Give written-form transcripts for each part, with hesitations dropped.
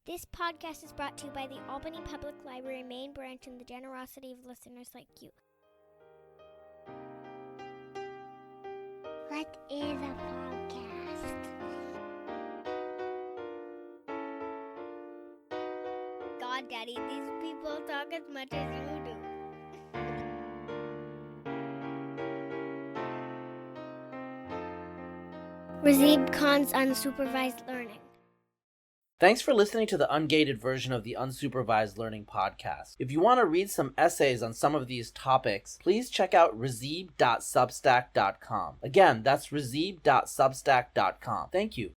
This podcast is brought to you by the Albany Public Library main branch and the generosity of listeners like you. What is a podcast? God, Daddy, these people talk as much as you do. Razib Khan's Unsupervised Learning. Thanks for listening to the ungated version of the Unsupervised Learning podcast. If you want to read some essays on some of these topics, please check out razib.substack.com. Again, that's razib.substack.com. Thank you.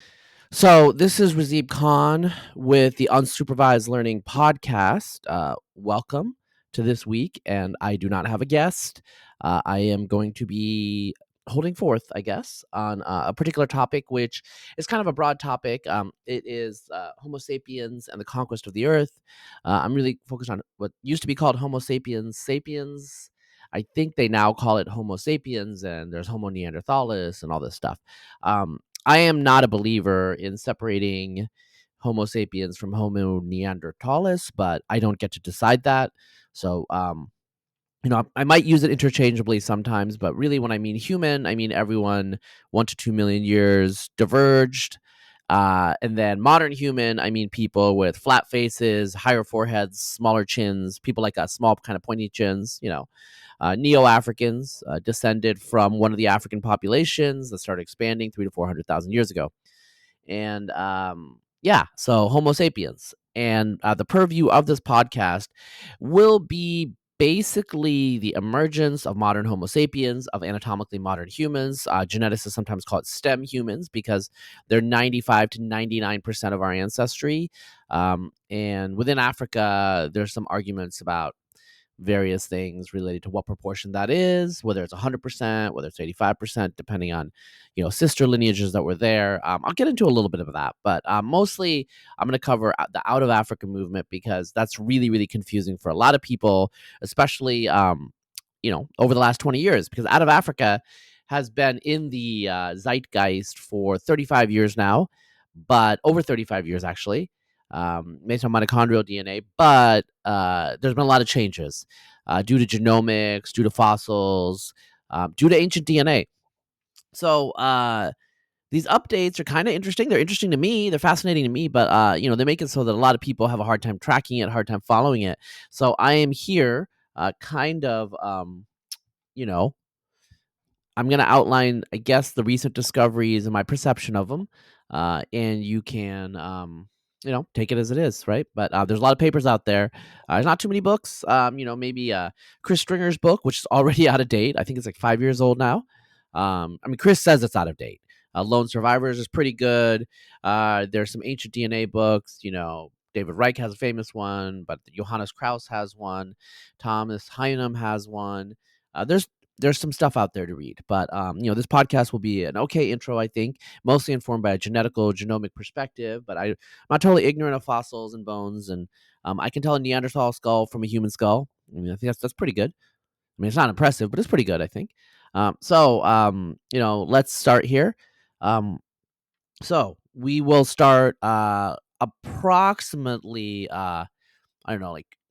So this is Razib Khan with the Unsupervised Learning podcast. Welcome to this week, and I do not have a guest. I am going to be holding forth, I guess, on a particular topic, which is kind of a broad topic. It is Homo sapiens and the conquest of the earth. I'm really focused on what used to be called Homo sapiens sapiens. I think they now call it Homo sapiens, and there's Homo Neanderthalis and all this stuff. I am not a believer in separating Homo sapiens from Homo Neanderthalis, but I don't get to decide that. So, I might use it interchangeably sometimes, but really when I mean human, I mean everyone 1 to 2 million years diverged. And then modern human, I mean people with flat faces, higher foreheads, smaller chins, people like us, small kind of pointy chins, Neo-Africans descended from one of the African populations that started expanding 300 to 400,000 years ago. And so Homo sapiens. And the purview of this podcast will be basically the emergence of modern Homo sapiens, of anatomically modern humans. Geneticists sometimes call it STEM humans because they're 95 to 99% of our ancestry. And within Africa, there's some arguments about various things related to what proportion that is, whether it's 100%, whether it's 85%, depending on, sister lineages that were there. I'll get into a little bit of that, but mostly I'm going to cover the out of Africa movement because that's really, really confusing for a lot of people, especially, over the last 20 years, because out of Africa has been in the zeitgeist for 35 years now, but over 35 years, actually. Based on mitochondrial DNA, but there's been a lot of changes due to genomics, due to fossils, due to ancient DNA. So these updates are kind of interesting. They're interesting to me. They're fascinating to me, but they make it so that a lot of people have a hard time tracking it, hard time following it. So I am here I'm going to outline, I guess, the recent discoveries and my perception of them, and you can take it as it is, right? But there's a lot of papers out there. There's not too many books. Maybe Chris Stringer's book, which is already out of date. I think it's like 5 years old now. Chris says it's out of date. Lone Survivors is pretty good. There's some ancient DNA books. David Reich has a famous one, but Johannes Krauss has one. Thomas Heinum has one. There's some stuff out there to read, but this podcast will be an okay intro, I think, mostly informed by a genomic perspective, but I'm not totally ignorant of fossils and bones, and I can tell a Neanderthal skull from a human skull. I think that's pretty good. It's not impressive, but it's pretty good, I think. Let's start here. So we will start approximately,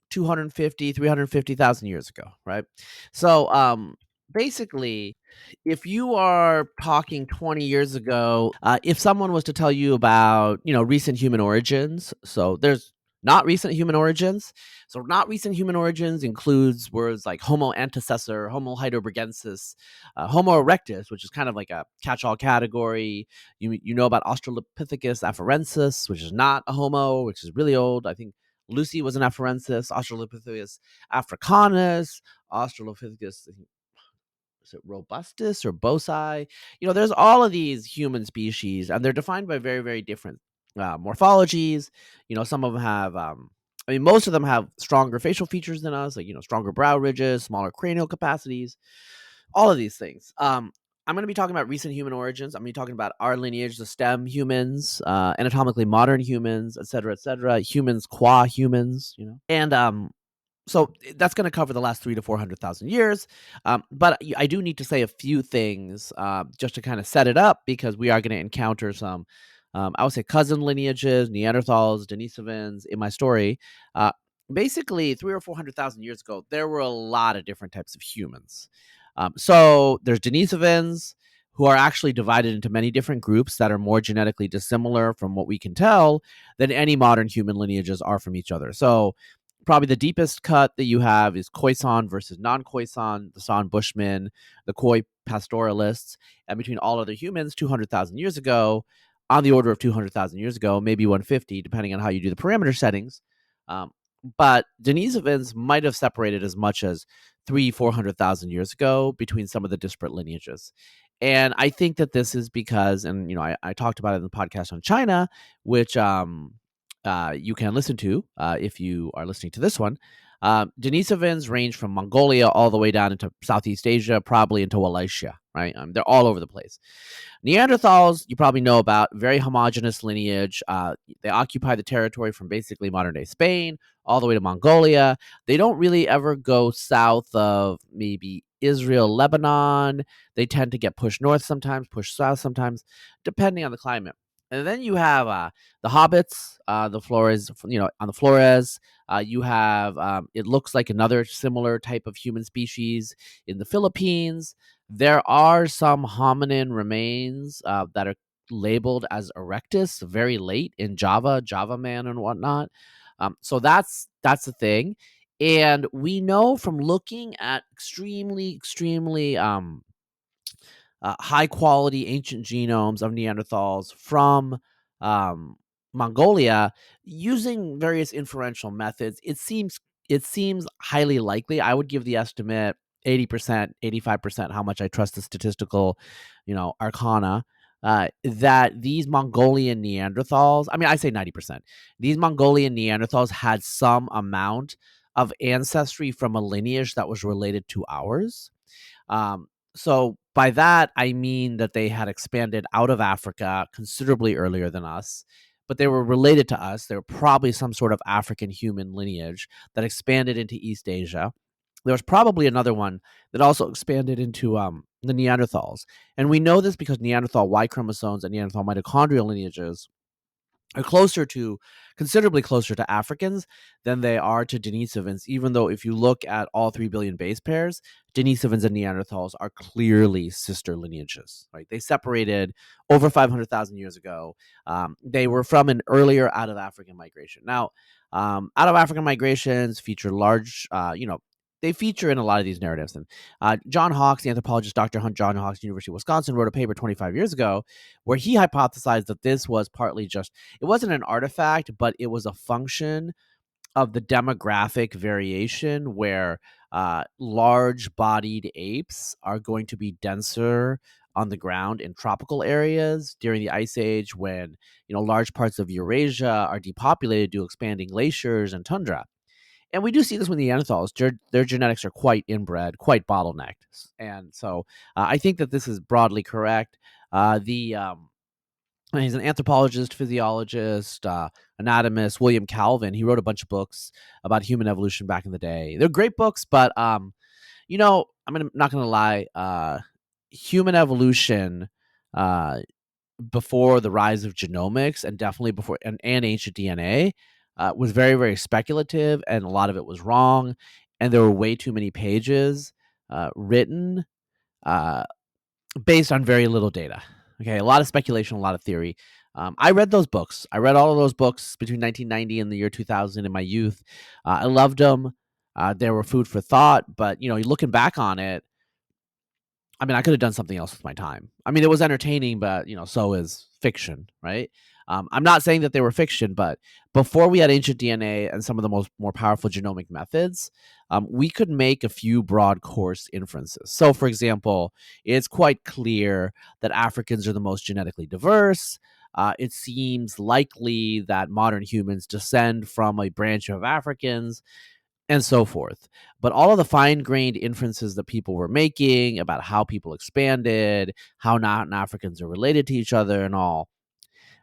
250, 350,000 years ago, right? So basically, if you are talking 20 years ago, if someone was to tell you about, recent human origins, so there's not recent human origins. So not recent human origins includes words like Homo antecessor, Homo heidelbergensis, Homo erectus, which is kind of like a catch-all category. You know about Australopithecus afarensis, which is not a Homo, which is really old. I think Lucy was an afarensis, Australopithecus africanus, Australopithecus, is it robustus or bosi? There's all of these human species, and they're defined by very, very different morphologies. Some of them have, most of them have stronger facial features than us, like, stronger brow ridges, smaller cranial capacities, all of these things. I'm going to be talking about recent human origins. I'm going to be talking about our lineage, the STEM humans, anatomically modern humans, et cetera, humans qua humans, and so that's going to cover the last 300 to 400,000 years. But I do need to say a few things just to kind of set it up, because we are going to encounter some I would say cousin lineages, Neanderthals, Denisovans in my story. Basically, 300 or 400,000 years ago, there were a lot of different types of humans. So there's Denisovans, who are actually divided into many different groups that are more genetically dissimilar from what we can tell than any modern human lineages are from each other. So probably the deepest cut that you have is Khoisan versus non-Khoisan, the San Bushmen, the Khoi pastoralists, and between all other humans 200,000 years ago, on the order of 200,000 years ago, maybe 150, depending on how you do the parameter settings. Um, but Denisovans might have separated as much as 400,000 years ago between some of the disparate lineages. And I think that this is because, and I talked about it in the podcast on China, which you can listen to if you are listening to this one. Denisovans range from Mongolia all the way down into Southeast Asia, probably into Wallachia, right? They're all over the place. Neanderthals, you probably know about, very homogenous lineage. They occupy the territory from basically modern-day Spain all the way to Mongolia. They don't really ever go south of maybe Israel, Lebanon. They tend to get pushed north sometimes, pushed south sometimes, depending on the climate. And then you have the hobbits, the Flores, on the Flores. You have, it looks like another similar type of human species in the Philippines. There are some hominin remains that are labeled as erectus very late in Java man and whatnot. So that's the thing. And we know from looking at extremely high quality ancient genomes of Neanderthals from Mongolia using various inferential methods. It seems highly likely. I would give the estimate 80%, 85%, how much I trust the statistical, arcana, that these Mongolian Neanderthals, I mean, I say 90%, these Mongolian Neanderthals had some amount of ancestry from a lineage that was related to ours. So by that, I mean that they had expanded out of Africa considerably earlier than us, but they were related to us. They were probably some sort of African human lineage that expanded into East Asia. There was probably another one that also expanded into the Neanderthals. And we know this because Neanderthal Y chromosomes and Neanderthal mitochondrial lineages are considerably closer to Africans than they are to Denisovans, even though if you look at all 3 billion base pairs, Denisovans and Neanderthals are clearly sister lineages, right? They separated over 500,000 years ago. They were from an earlier out of African migration. Now, out of African migrations feature large, they feature in a lot of these narratives. And John Hawkes, the anthropologist Dr. John Hawkes, University of Wisconsin, wrote a paper 25 years ago where he hypothesized that this was partly just, it wasn't an artifact, but it was a function of the demographic variation where large-bodied apes are going to be denser on the ground in tropical areas during the Ice Age when, large parts of Eurasia are depopulated due to expanding glaciers and tundra. And we do see this with Neanderthals. Their genetics are quite inbred, quite bottlenecked. And so I think that this is broadly correct. He's an anthropologist, physiologist, anatomist, William Calvin. He wrote a bunch of books about human evolution back in the day. They're great books, but, I'm not going to lie. Human evolution before the rise of genomics and definitely before and ancient DNA was very, very speculative, and a lot of it was wrong. And there were way too many pages written based on very little data. Okay, a lot of speculation, a lot of theory. I read those books. I read all of those books between 1990 and the year 2000 in my youth. I loved them. They were food for thought, but looking back on it, I mean, I could have done something else with my time. I mean, it was entertaining, but so is fiction, right? I'm not saying that they were fiction, but before we had ancient DNA and some of the more powerful genomic methods, we could make a few broad course inferences. So, for example, it's quite clear that Africans are the most genetically diverse. It seems likely that modern humans descend from a branch of Africans, and so forth. But all of the fine-grained inferences that people were making about how people expanded, how non-Africans are related to each other and all,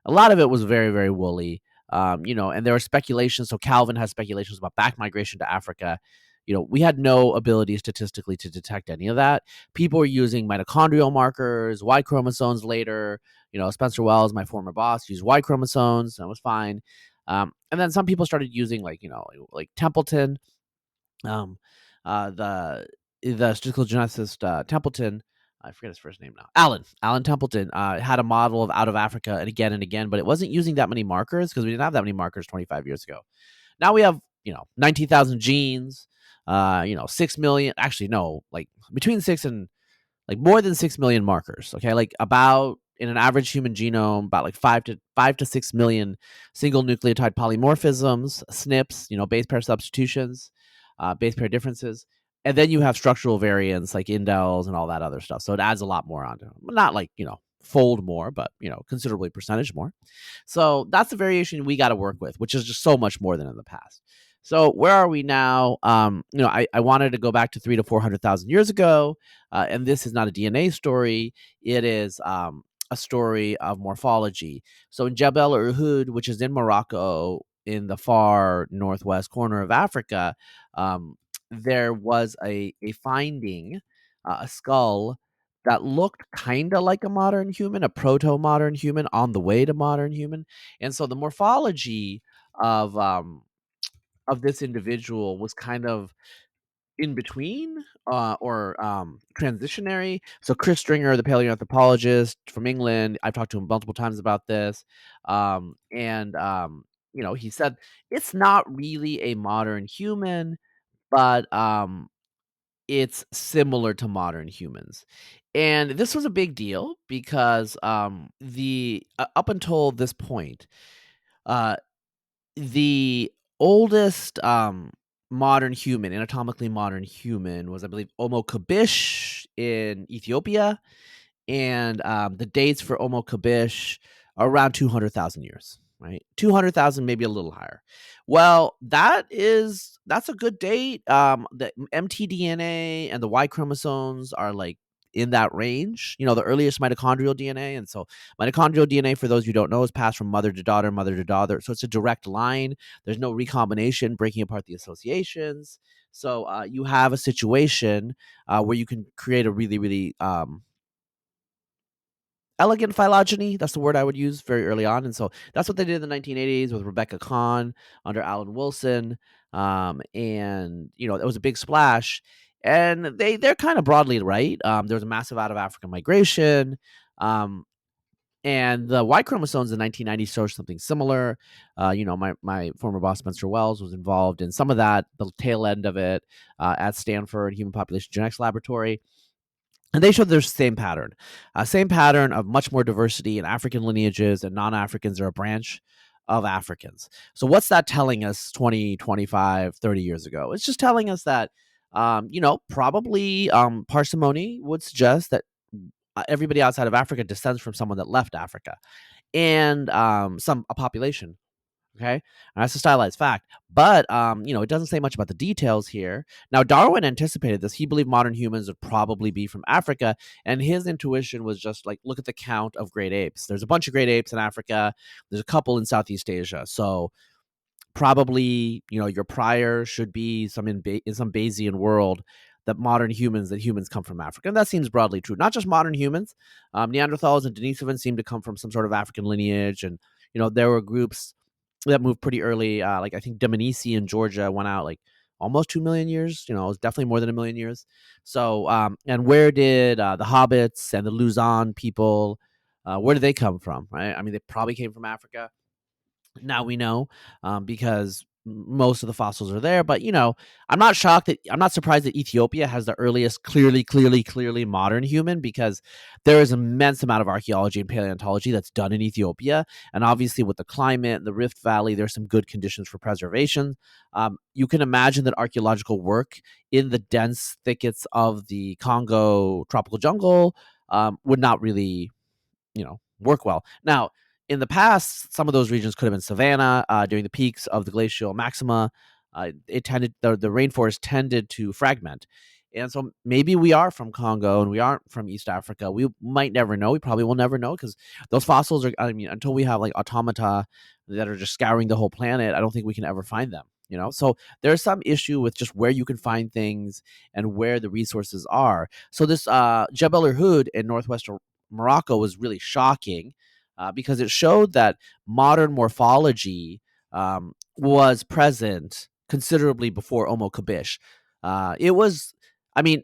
a lot of it was very, very woolly. And there are speculations. So Calvin has speculations about back migration to Africa. we had no ability statistically to detect any of that. People were using mitochondrial markers, Y chromosomes later. Spencer Wells, my former boss, used Y chromosomes, and it was fine. And then some people started using like Templeton, um, the statistical geneticist Templeton. I forget his first name now. Alan Templeton had a model of out of Africa and again, but it wasn't using that many markers because we didn't have that many markers 25 years ago. Now we have 19,000 genes, 6 million. Actually, no, like between 6 and like more than 6 million markers. Okay, like about in an average human genome, about like 5 to 6 million single nucleotide polymorphisms, SNPs, base pair substitutions, base pair differences, and then you have structural variants like indels and all that other stuff. So it adds a lot more onto them. Not like fold more, but considerably percentage more. So that's the variation we got to work with, which is just so much more than in the past. So where are we now? I wanted to go back to 300 to 400,000 years ago, and this is not a DNA story. It is a story of morphology. So in Jebel Irhoud, which is in Morocco, in the far northwest corner of Africa, there was a finding, a skull that looked kind of like a modern human, a proto-modern human on the way to modern human. And so the morphology of this individual was kind of in between or transitionary. So Chris Stringer, the paleoanthropologist from England, I've talked to him multiple times about this. And he said it's not really a modern human, but it's similar to modern humans. And this was a big deal because the up until this point, uh, the oldest modern human, anatomically modern human, was, I believe, Homo kabish in Ethiopia, and the dates for Homo kabish are around 200,000 years, right? 200,000, maybe a little higher. Well, that's a good date. The mtDNA and the Y chromosomes are like in that range, the earliest mitochondrial DNA. And so mitochondrial DNA, for those who don't know, is passed from mother to daughter, mother to daughter. So it's a direct line. There's no recombination breaking apart the associations. So you have a situation where you can create a really, really elegant phylogeny. That's the word I would use very early on. And so that's what they did in the 1980s with Rebecca Kahn under Alan Wilson. And it was a big splash. And they're kind of broadly right. There was a massive out of African migration. And the Y chromosomes in the 1990s showed something similar. My former boss, Spencer Wells, was involved in some of that, the tail end of it, at Stanford Human Population Genetics Laboratory. And they showed there's same pattern of much more diversity in African lineages, and non-Africans are a branch of Africans. So what's that telling us 20, 25, 30 years ago? It's just telling us that, probably parsimony would suggest that everybody outside of Africa descends from someone that left Africa, and a population. Okay, and that's a stylized fact, but it doesn't say much about the details here. Now, Darwin anticipated this. He believed modern humans would probably be from Africa, and his intuition was just like, look at the count of great apes. There's a bunch of great apes in Africa. There's a couple in Southeast Asia. So probably, your prior should be in some Bayesian world that humans come from Africa. And that seems broadly true. Not just modern humans. Neanderthals and Denisovans seem to come from some sort of African lineage, and there were groups that moved pretty early. Like I think Dmanisi in Georgia went out like almost 2 million years. It was definitely more than 1 million years. So, and where did the hobbits and the Luzon people, where did they come from? Right? I mean, they probably came from Africa. Now we know, because most of the fossils are there. But I'm not surprised that Ethiopia has the earliest clearly modern human, because there is an immense amount of archaeology and paleontology that's done in Ethiopia, and obviously with the climate and the Rift Valley, there's some good conditions for preservation. You can imagine that archaeological work in the dense thickets of the Congo tropical jungle would not really work well. Now, in the past, some of those regions could have been savanna during the peaks of the glacial maxima. The rainforest tended to fragment, And so maybe we are from Congo and we aren't from East Africa. We might never know. We probably will never know, because those fossils are, I mean, until we have like automata that are just scouring the whole planet, I don't think we can ever find them, you know? So there's some issue with just where you can find things and where the resources are. So this Jebel Irhoud in northwestern Morocco was really shocking, because it showed that modern morphology was present considerably before Homo Kabish. It was, I mean,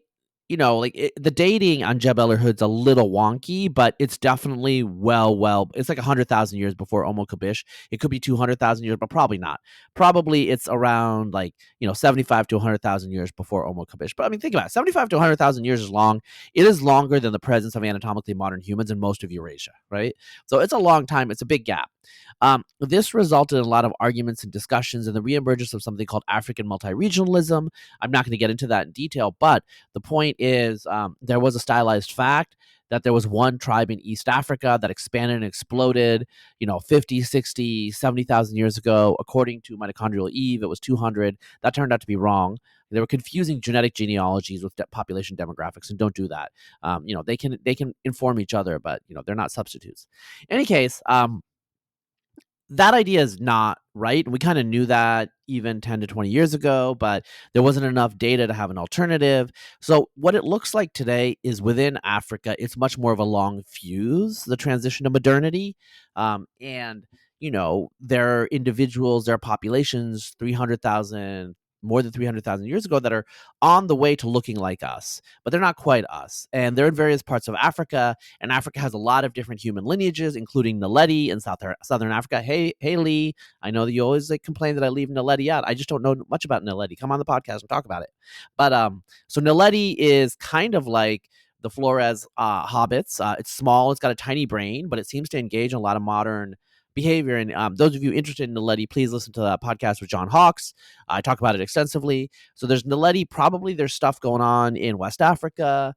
the dating on Jebel Irhoud's a little wonky, but it's definitely it's like 100,000 years before Homo Kabish. It could be 200,000 years, but probably not. Probably it's around 75 to 100,000 years before Homo Kabish. But I mean, think about it. 75 to 100,000 years is long. It is longer than the presence of anatomically modern humans in most of Eurasia, right? So it's a long time. It's a big gap. This resulted in a lot of arguments and discussions and the reemergence of something called African multi-regionalism. I'm not going to get into that in detail, but the point is, there was a stylized fact that there was one tribe in East Africa that expanded and exploded, 50, 60, 70,000 years ago. According to Mitochondrial Eve, it was 200. That turned out to be wrong. They were confusing genetic genealogies with population demographics, and don't do that. They can inform each other, but they're not substitutes. In any case, that idea is not right. We kind of knew that even 10 to 20 years ago, but there wasn't enough data to have an alternative. So what it looks like today is within Africa, it's much more of a long fuse, the transition to modernity. And, there are individuals, there are populations, 300,000, more than 300,000 years ago, that are on the way to looking like us, but they're not quite us. And they're in various parts of Africa, and Africa has a lot of different human lineages, including Naledi in Southern Africa. Hey, Lee, I know that you always complain that I leave Naledi out. I just don't know much about Naledi. Come on the podcast and talk about it. But so Naledi is kind of like the Flores hobbits. It's small, it's got a tiny brain, but it seems to engage in a lot of modern behavior. And those of you interested in Naledi, please listen to that podcast with John Hawkes. I talk about it extensively. So there's Naledi. Probably there's stuff going on in West Africa,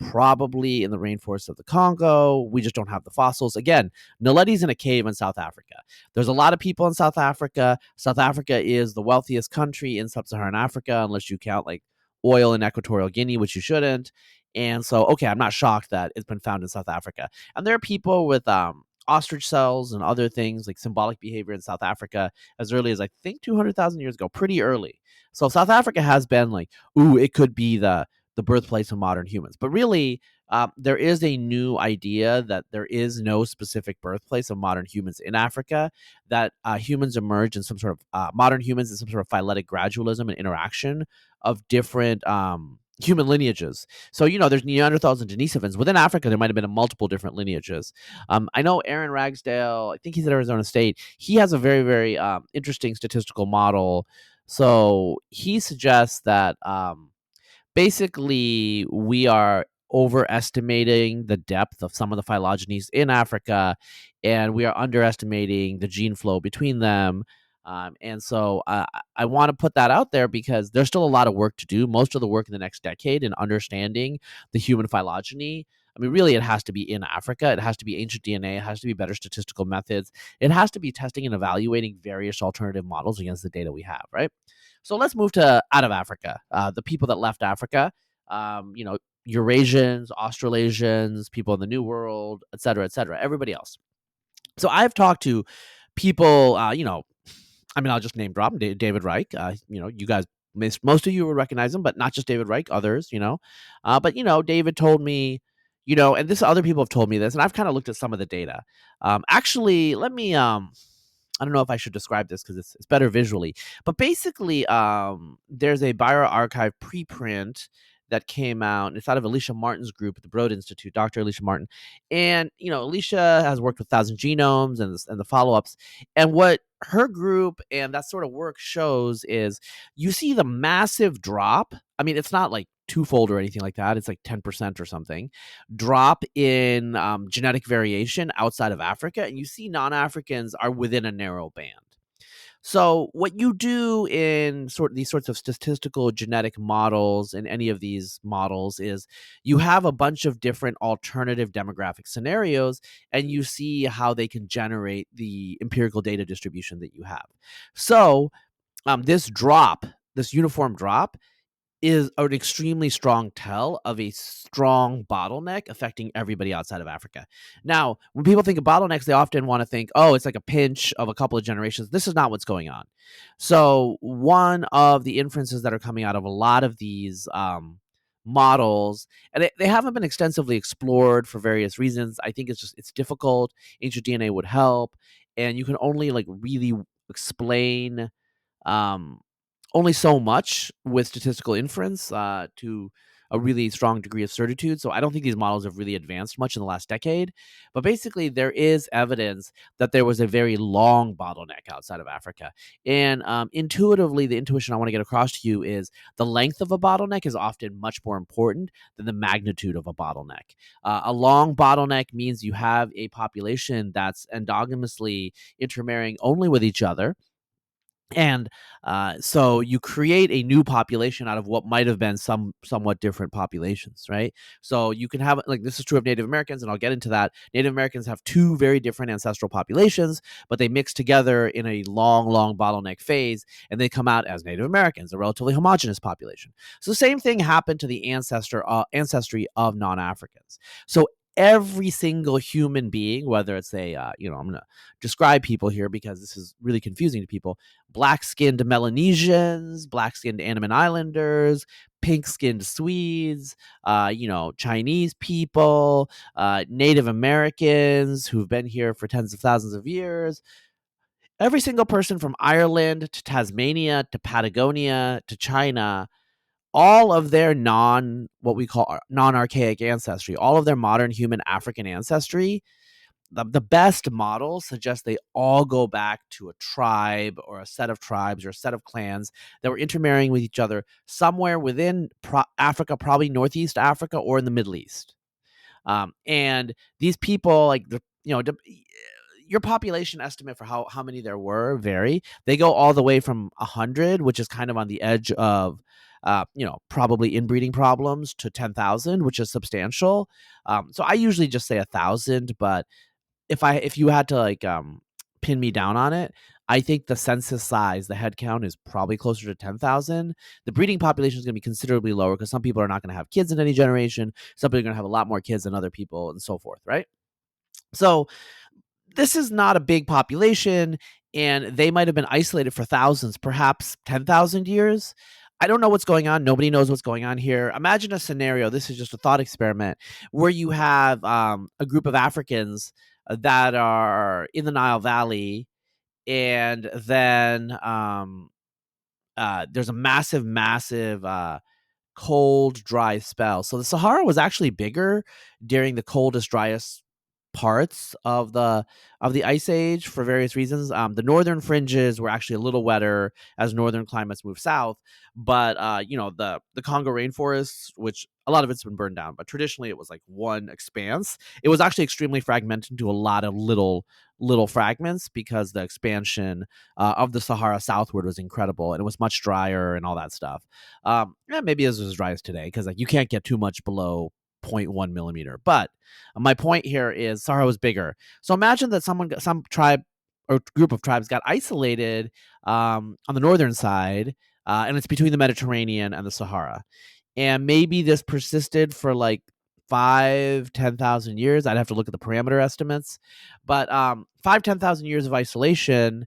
probably in the rainforest of the Congo. We just don't have the fossils. Again, Naledi's in a cave in South Africa. There's a lot of people in South Africa. South Africa is the wealthiest country in sub-Saharan Africa, unless you count like oil in Equatorial Guinea, which you shouldn't. And so, okay, I'm not shocked that it's been found in South Africa. And there are people with ostrich cells and other things like symbolic behavior in South Africa as early as I think 200,000 years ago, pretty early. So South Africa has been like, ooh, it could be the birthplace of modern humans. But really, there is a new idea that there is no specific birthplace of modern humans in Africa, that humans emerge in some sort of modern humans in some sort of phyletic gradualism and interaction of different human lineages. So, there's Neanderthals and Denisovans. Within Africa, there might have been multiple different lineages. I know Aaron Ragsdale, I think he's at Arizona State. He has a very, very interesting statistical model. So he suggests that basically we are overestimating the depth of some of the phylogenies in Africa, and we are underestimating the gene flow between them. And so I want to put that out there because there's still a lot of work to do. Most of the work in the next decade in understanding the human phylogeny. I mean, really, it has to be in Africa. It has to be ancient DNA. It has to be better statistical methods. It has to be testing and evaluating various alternative models against the data we have, right? So let's move to out of Africa. The people that left Africa, Eurasians, Australasians, people in the New World, et cetera, everybody else. So I've talked to people, I'll just name drop David Reich. You guys, most of you would recognize him, but not just David Reich, others, But, David told me, and this other people have told me this, and I've kind of looked at some of the data. Actually, let me, I don't know if I should describe this because it's better visually, but basically, there's a bioarchive preprint that came out. It's out of Alicia Martin's group at the Broad Institute, Dr. Alicia Martin. And, Alicia has worked with 1,000 Genomes and the follow-ups. And what her group and that sort of work shows is you see the massive drop. I mean, it's not like twofold or anything like that. It's like 10% or something drop in genetic variation outside of Africa. And you see non-Africans are within a narrow band. So what you do in these sorts of statistical genetic models in any of these models is you have a bunch of different alternative demographic scenarios, and you see how they can generate the empirical data distribution that you have. So this uniform drop, is an extremely strong tell of a strong bottleneck affecting everybody outside of Africa. Now, when people think of bottlenecks, they often want to think, oh, it's like a pinch of a couple of generations. This is not what's going on. So one of the inferences that are coming out of a lot of these models, and they haven't been extensively explored for various reasons. I think it's difficult. Ancient DNA would help, and you can only like really explain um, only so much with statistical inference to a really strong degree of certitude. So I don't think these models have really advanced much in the last decade. But basically, there is evidence that there was a very long bottleneck outside of Africa. And intuitively, the intuition I want to get across to you is the length of a bottleneck is often much more important than the magnitude of a bottleneck. A long bottleneck means you have a population that's endogamously intermarrying only with each other, and so you create a new population out of what might have been somewhat different populations, right? So you can have, like, this is true of Native Americans, and I'll get into that. Native Americans have two very different ancestral populations, but they mix together in a long bottleneck phase, and they come out as Native Americans, a relatively homogenous population. So the same thing happened to the ancestry of non-Africans. So every single human being, whether it's I'm going to describe people here because this is really confusing to people: black-skinned Melanesians, black-skinned Andaman Islanders, pink-skinned Swedes, Chinese people, Native Americans who've been here for tens of thousands of years. Every single person from Ireland to Tasmania to Patagonia to China, all of their what we call non-archaic ancestry, all of their modern human African ancestry, the best models suggest they all go back to a tribe or a set of tribes or a set of clans that were intermarrying with each other somewhere within Africa, probably Northeast Africa or in the Middle East. And these people, your population estimate for how many there were vary. They go all the way from 100, which is kind of on the edge of probably inbreeding problems, to 10,000, which is substantial. So I usually just say 1,000, but if you had to pin me down on it, I think the census size, the head count, is probably closer to 10,000. The breeding population is going to be considerably lower because some people are not going to have kids in any generation. Some people are going to have a lot more kids than other people, and so forth, right? So this is not a big population, and they might have been isolated for thousands, perhaps 10,000 years. I don't know what's going on. Nobody knows what's going on here. Imagine a scenario. This is just a thought experiment where you have a group of Africans that are in the Nile Valley, and then there's a massive cold, dry spell. So the Sahara was actually bigger during the coldest, driest parts of the ice age for various reasons. The northern fringes were actually a little wetter as northern climates move south, but the Congo rainforests, which a lot of it's been burned down, but traditionally it was like one expanse. It was actually extremely fragmented into a lot of little fragments because the expansion of the Sahara southward was incredible, and it was much drier and all that stuff. Maybe it was as dry as today because you can't get too much below 0.1 millimeter. But my point here is Sahara was bigger. So imagine that some tribe or group of tribes got isolated on the northern side, and it's between the Mediterranean and the Sahara. And maybe this persisted for like 5,000-10,000 years. I'd have to look at the parameter estimates. But 5,000-10,000 years of isolation,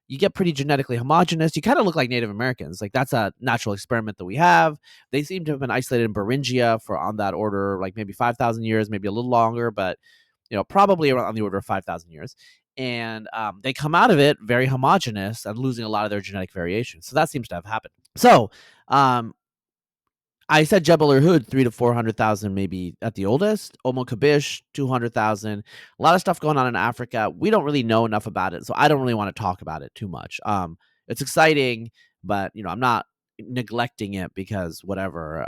you get pretty genetically homogenous. You kind of look like Native Americans. Like, that's a natural experiment that we have. They seem to have been isolated in Beringia for on that order, like maybe 5,000 years, maybe a little longer, but probably around on the order of 5,000 years. And they come out of it very homogenous and losing a lot of their genetic variation. So that seems to have happened. So I said Jebel Irhoud, 300,000 to 400,000, maybe at the oldest. Omo Kabish, 200,000. A lot of stuff going on in Africa. We don't really know enough about it, so I don't really want to talk about it too much. It's exciting, but I'm not neglecting it because whatever.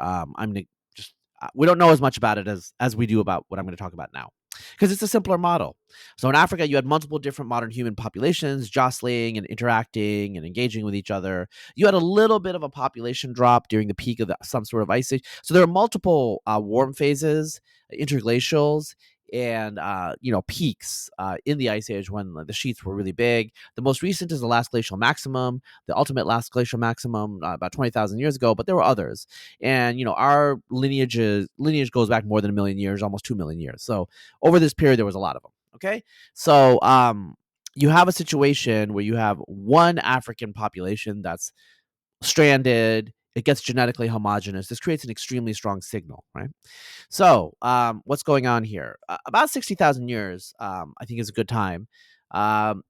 We don't know as much about it as we do about what I'm going to talk about now, because it's a simpler model. So in Africa, you had multiple different modern human populations jostling and interacting and engaging with each other. You had a little bit of a population drop during the peak of some sort of ice age. So there are multiple warm phases, interglacials, and peaks in the Ice Age when the sheets were really big. The most recent is the last glacial maximum, the ultimate last glacial maximum about 20,000 years ago, but there were others. And our lineage goes back more than 1 million years, almost 2 million years. So over this period, there was a lot of them. Okay, so you have a situation where you have one African population that's stranded. It gets genetically homogenous. This creates an extremely strong signal, right? So what's going on here? About 60,000 years, I think is a good time.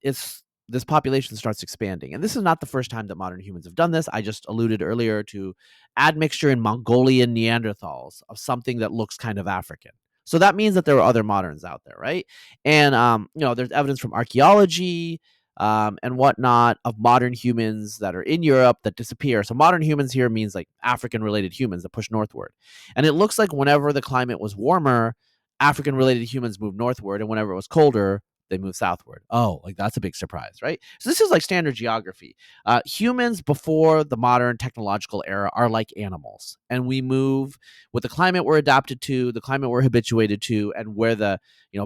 It's this population starts expanding. And this is not the first time that modern humans have done this. I just alluded earlier to admixture in Mongolian Neanderthals of something that looks kind of African. So that means that there are other moderns out there, right? And there's evidence from archaeology and whatnot of modern humans that are in Europe that disappear. So modern humans here means like African-related humans that push northward. And it looks like whenever the climate was warmer, African-related humans moved northward, and whenever it was colder, they move southward. Oh, like that's a big surprise, right? So this is like standard geography. Humans before the modern technological era are like animals, and we move with the climate we're adapted to, the climate we're habituated to, and where the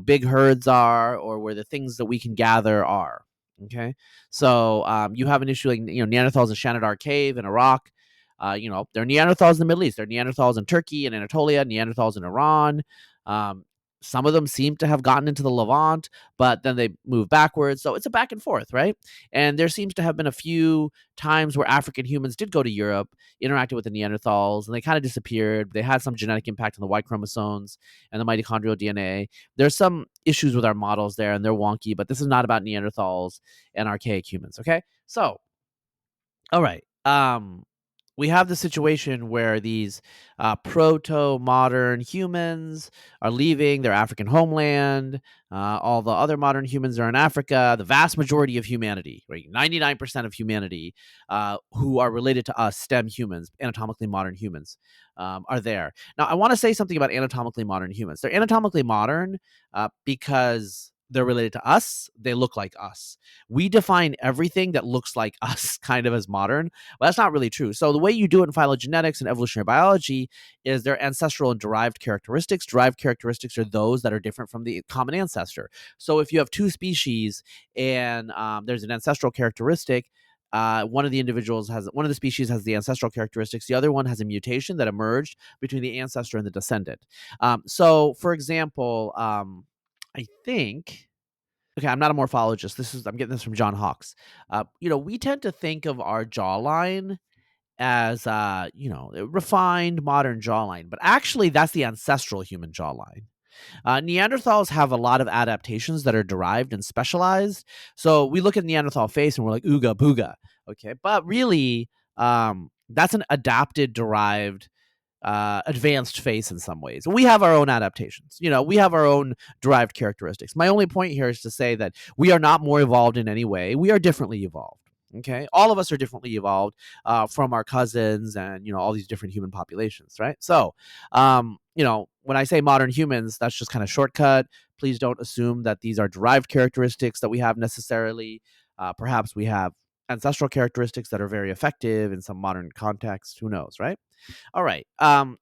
big herds are, or where the things that we can gather are. Okay, so you have an issue like Neanderthals in Shanidar Cave in Iraq. There are Neanderthals in the Middle East. There are Neanderthals in Turkey and Anatolia, Neanderthals in Iran. Some of them seem to have gotten into the Levant, but then they move backwards. So it's a back and forth, right? And there seems to have been a few times where African humans did go to Europe, interacted with the Neanderthals, and they kind of disappeared. They had some genetic impact on the Y chromosomes and the mitochondrial DNA. There's some issues with our models there, and they're wonky, but this is not about Neanderthals and archaic humans, okay? So, all right. We have the situation where these proto-modern humans are leaving their African homeland. All the other modern humans are in Africa. The vast majority of humanity, right, 99% of humanity who are related to us, STEM humans, anatomically modern humans, are there. Now, I want to say something about anatomically modern humans. They're anatomically modern because they're related to us. They look like us. We define everything that looks like us kind of as modern. Well, that's not really true. So the way you do it in phylogenetics and evolutionary biology is their ancestral and derived characteristics. Derived characteristics are those that are different from the common ancestor. So if you have two species and there's an ancestral characteristic, one of the species has the ancestral characteristics. The other one has a mutation that emerged between the ancestor and the descendant. So for example, I think, okay, I'm not a morphologist. I'm getting this from John Hawkes. We tend to think of our jawline as, a refined modern jawline, but actually that's the ancestral human jawline. Neanderthals have a lot of adaptations that are derived and specialized. So we look at Neanderthal face and we're like, ooga booga. Okay. But really, that's an adapted, derived, advanced face in some ways. We have our own adaptations. We have our own derived characteristics. My only point here is to say that we are not more evolved in any way. We are differently evolved. Okay, all of us are differently evolved from our cousins and all these different human populations, right? So, when I say modern humans, that's just kind of shortcut. Please don't assume that these are derived characteristics that we have necessarily. Perhaps we have ancestral characteristics that are very effective in some modern context. Who knows, right? All right.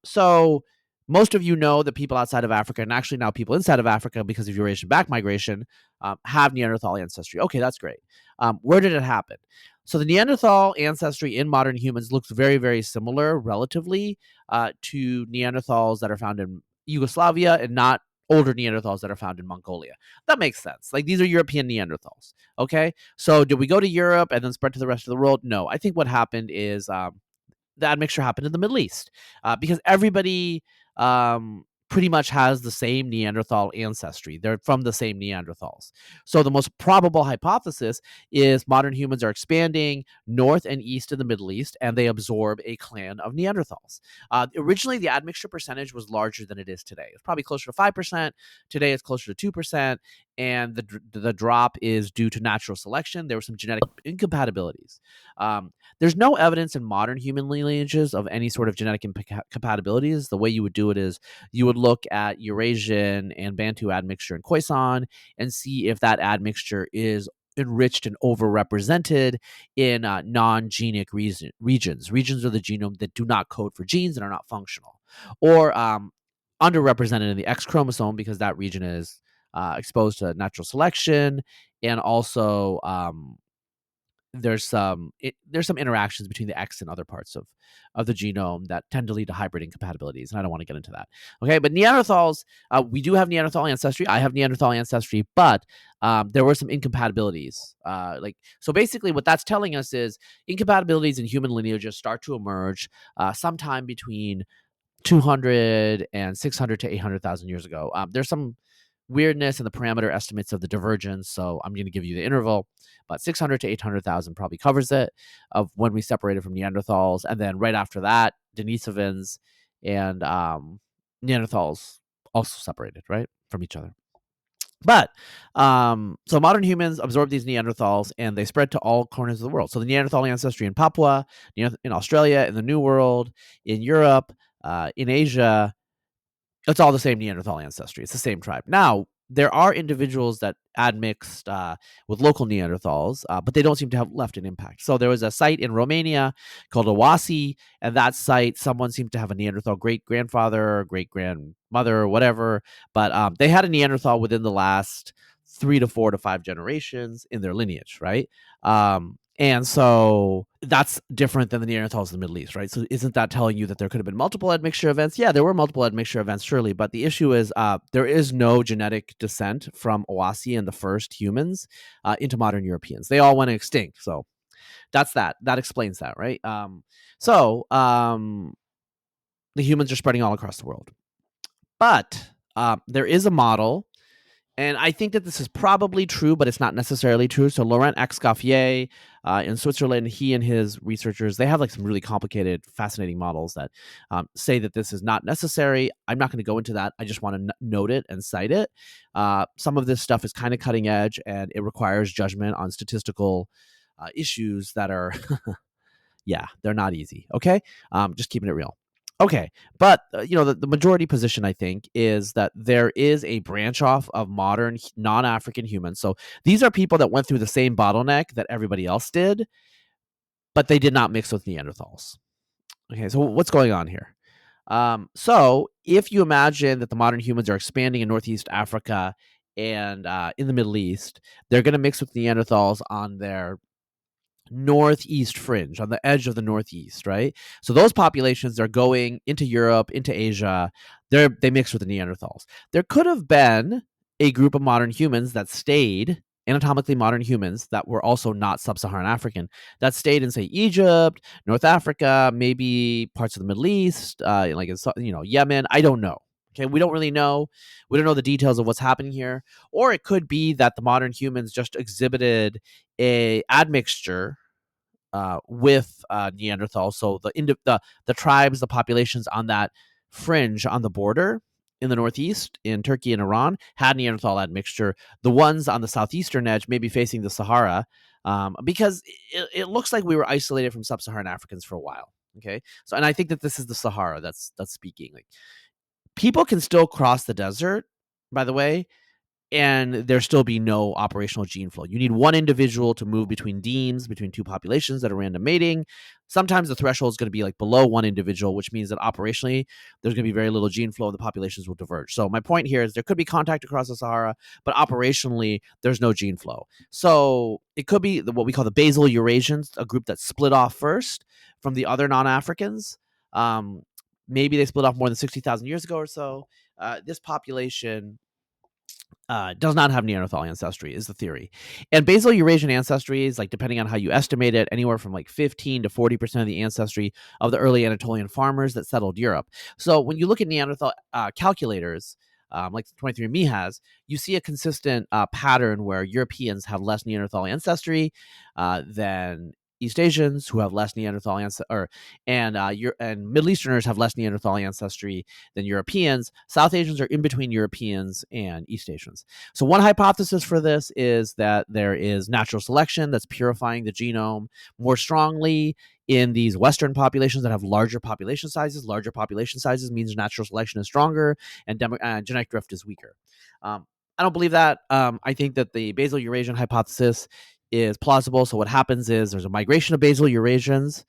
So most of you know that people outside of Africa, and actually now people inside of Africa because of Eurasian back migration, have Neanderthal ancestry. Okay, that's great. Where did it happen? So the Neanderthal ancestry in modern humans looks very, very similar relatively to Neanderthals that are found in Yugoslavia and not older Neanderthals that are found in Mongolia. That makes sense. Like these are European Neanderthals. Okay. So did we go to Europe and then spread to the rest of the world? No. I think what happened is the admixture happened in the Middle East because everybody pretty much has the same Neanderthal ancestry. They're from the same Neanderthals. So the most probable hypothesis is modern humans are expanding north and east in the Middle East, and they absorb a clan of Neanderthals. Originally, the admixture percentage was larger than it is today. It's probably closer to 5%. Today, it's closer to 2%. And the drop is due to natural selection. There were some genetic incompatibilities. There's no evidence in modern human lineages of any sort of genetic incompatibilities. The way you would do it is you would look at Eurasian and Bantu admixture in Khoisan and see if that admixture is enriched and overrepresented in non-genic regions of the genome that do not code for genes and are not functional. Or underrepresented in the X chromosome because that region is exposed to natural selection, and also there's some interactions between the X and other parts of the genome that tend to lead to hybrid incompatibilities, and I don't want to get into that. Okay, but Neanderthals, we do have Neanderthal ancestry. I have Neanderthal ancestry, but there were some incompatibilities. So basically, what that's telling us is incompatibilities in human lineages start to emerge sometime between 200 and 600 to 800,000 years ago. There's some weirdness in the parameter estimates of the divergence, so I'm going to give you the interval, but 600 to 800,000 probably covers it of when we separated from Neanderthals, and then right after that, Denisovans and Neanderthals also separated, right, from each other. But so modern humans absorbed these Neanderthals and they spread to all corners of the world. So the Neanderthal ancestry in Papua, in Australia, in the New World, in Europe, in Asia, it's all the same Neanderthal ancestry. It's the same tribe. Now, there are individuals that admixed with local Neanderthals, but they don't seem to have left an impact. So there was a site in Romania called Oasi, and that site, someone seemed to have a Neanderthal great-grandfather or great-grandmother or whatever, but they had a Neanderthal within the last 3 to 4 to 5 generations in their lineage, right? And so that's different than the Neanderthals in the Middle East, right? So isn't that telling you that there could have been multiple admixture events? Yeah, there were multiple admixture events, surely. But the issue is there is no genetic descent from Oasi and the first humans into modern Europeans. They all went extinct. So that's that. That explains that, right? The humans are spreading all across the world. But there is a model, and I think that this is probably true, but it's not necessarily true. So Laurent Escoffier in Switzerland, he and his researchers, they have like some really complicated, fascinating models that say that this is not necessary. I'm not going to go into that. I just want to note it and cite it. Some of this stuff is kind of cutting edge, and it requires judgment on statistical issues that are, yeah, they're not easy. Okay, just keeping it real. Okay, but the majority position, I think, is that there is a branch off of modern non-African humans. So these are people that went through the same bottleneck that everybody else did, but they did not mix with Neanderthals. Okay, so what's going on here? So if you imagine that the modern humans are expanding in Northeast Africa and in the Middle East, they're going to mix with Neanderthals on their northeast fringe, on the edge of the northeast, right? So those populations are going into Europe, into Asia. They mix with the Neanderthals. There could have been a group of modern humans that stayed, anatomically modern humans that were also not sub-Saharan African, that stayed in, say, Egypt, North Africa, maybe parts of the Middle East, like Yemen. I don't know. Okay, we don't really know. We don't know the details of what's happening here. Or it could be that the modern humans just exhibited a admixture with Neanderthal. So the tribes, the populations on that fringe on the border in the northeast, in Turkey and Iran, had Neanderthal admixture. The ones on the southeastern edge, maybe facing the Sahara, because it looks like we were isolated from sub-Saharan Africans for a while. Okay, so and I think that this is the Sahara that's speaking. Like, people can still cross the desert, by the way, and there still be no operational gene flow. You need one individual to move between demes, between two populations that are random mating. Sometimes the threshold is going to be like below one individual, which means that operationally there's going to be very little gene flow and the populations will diverge. So my point here is there could be contact across the Sahara, but operationally there's no gene flow. So it could be what we call the Basal Eurasians, a group that split off first from the other non-Africans. Maybe they split off more than 60,000 years ago or so. This population does not have Neanderthal ancestry, is the theory. And Basal Eurasian ancestry is, like, depending on how you estimate it, anywhere from like 15 to 40% of the ancestry of the early Anatolian farmers that settled Europe. So when you look at Neanderthal calculators, like 23andMe has, you see a consistent pattern where Europeans have less Neanderthal ancestry than East Asians, who have less Neanderthal ancestry, and Middle Easterners have less Neanderthal ancestry than Europeans. South Asians are in between Europeans and East Asians. So one hypothesis for this is that there is natural selection that's purifying the genome more strongly in these Western populations that have larger population sizes. Larger population sizes means natural selection is stronger and genetic drift is weaker. I don't believe that. I think that the Basal Eurasian hypothesis is plausible. So what happens is there's a migration of Basal Eurasians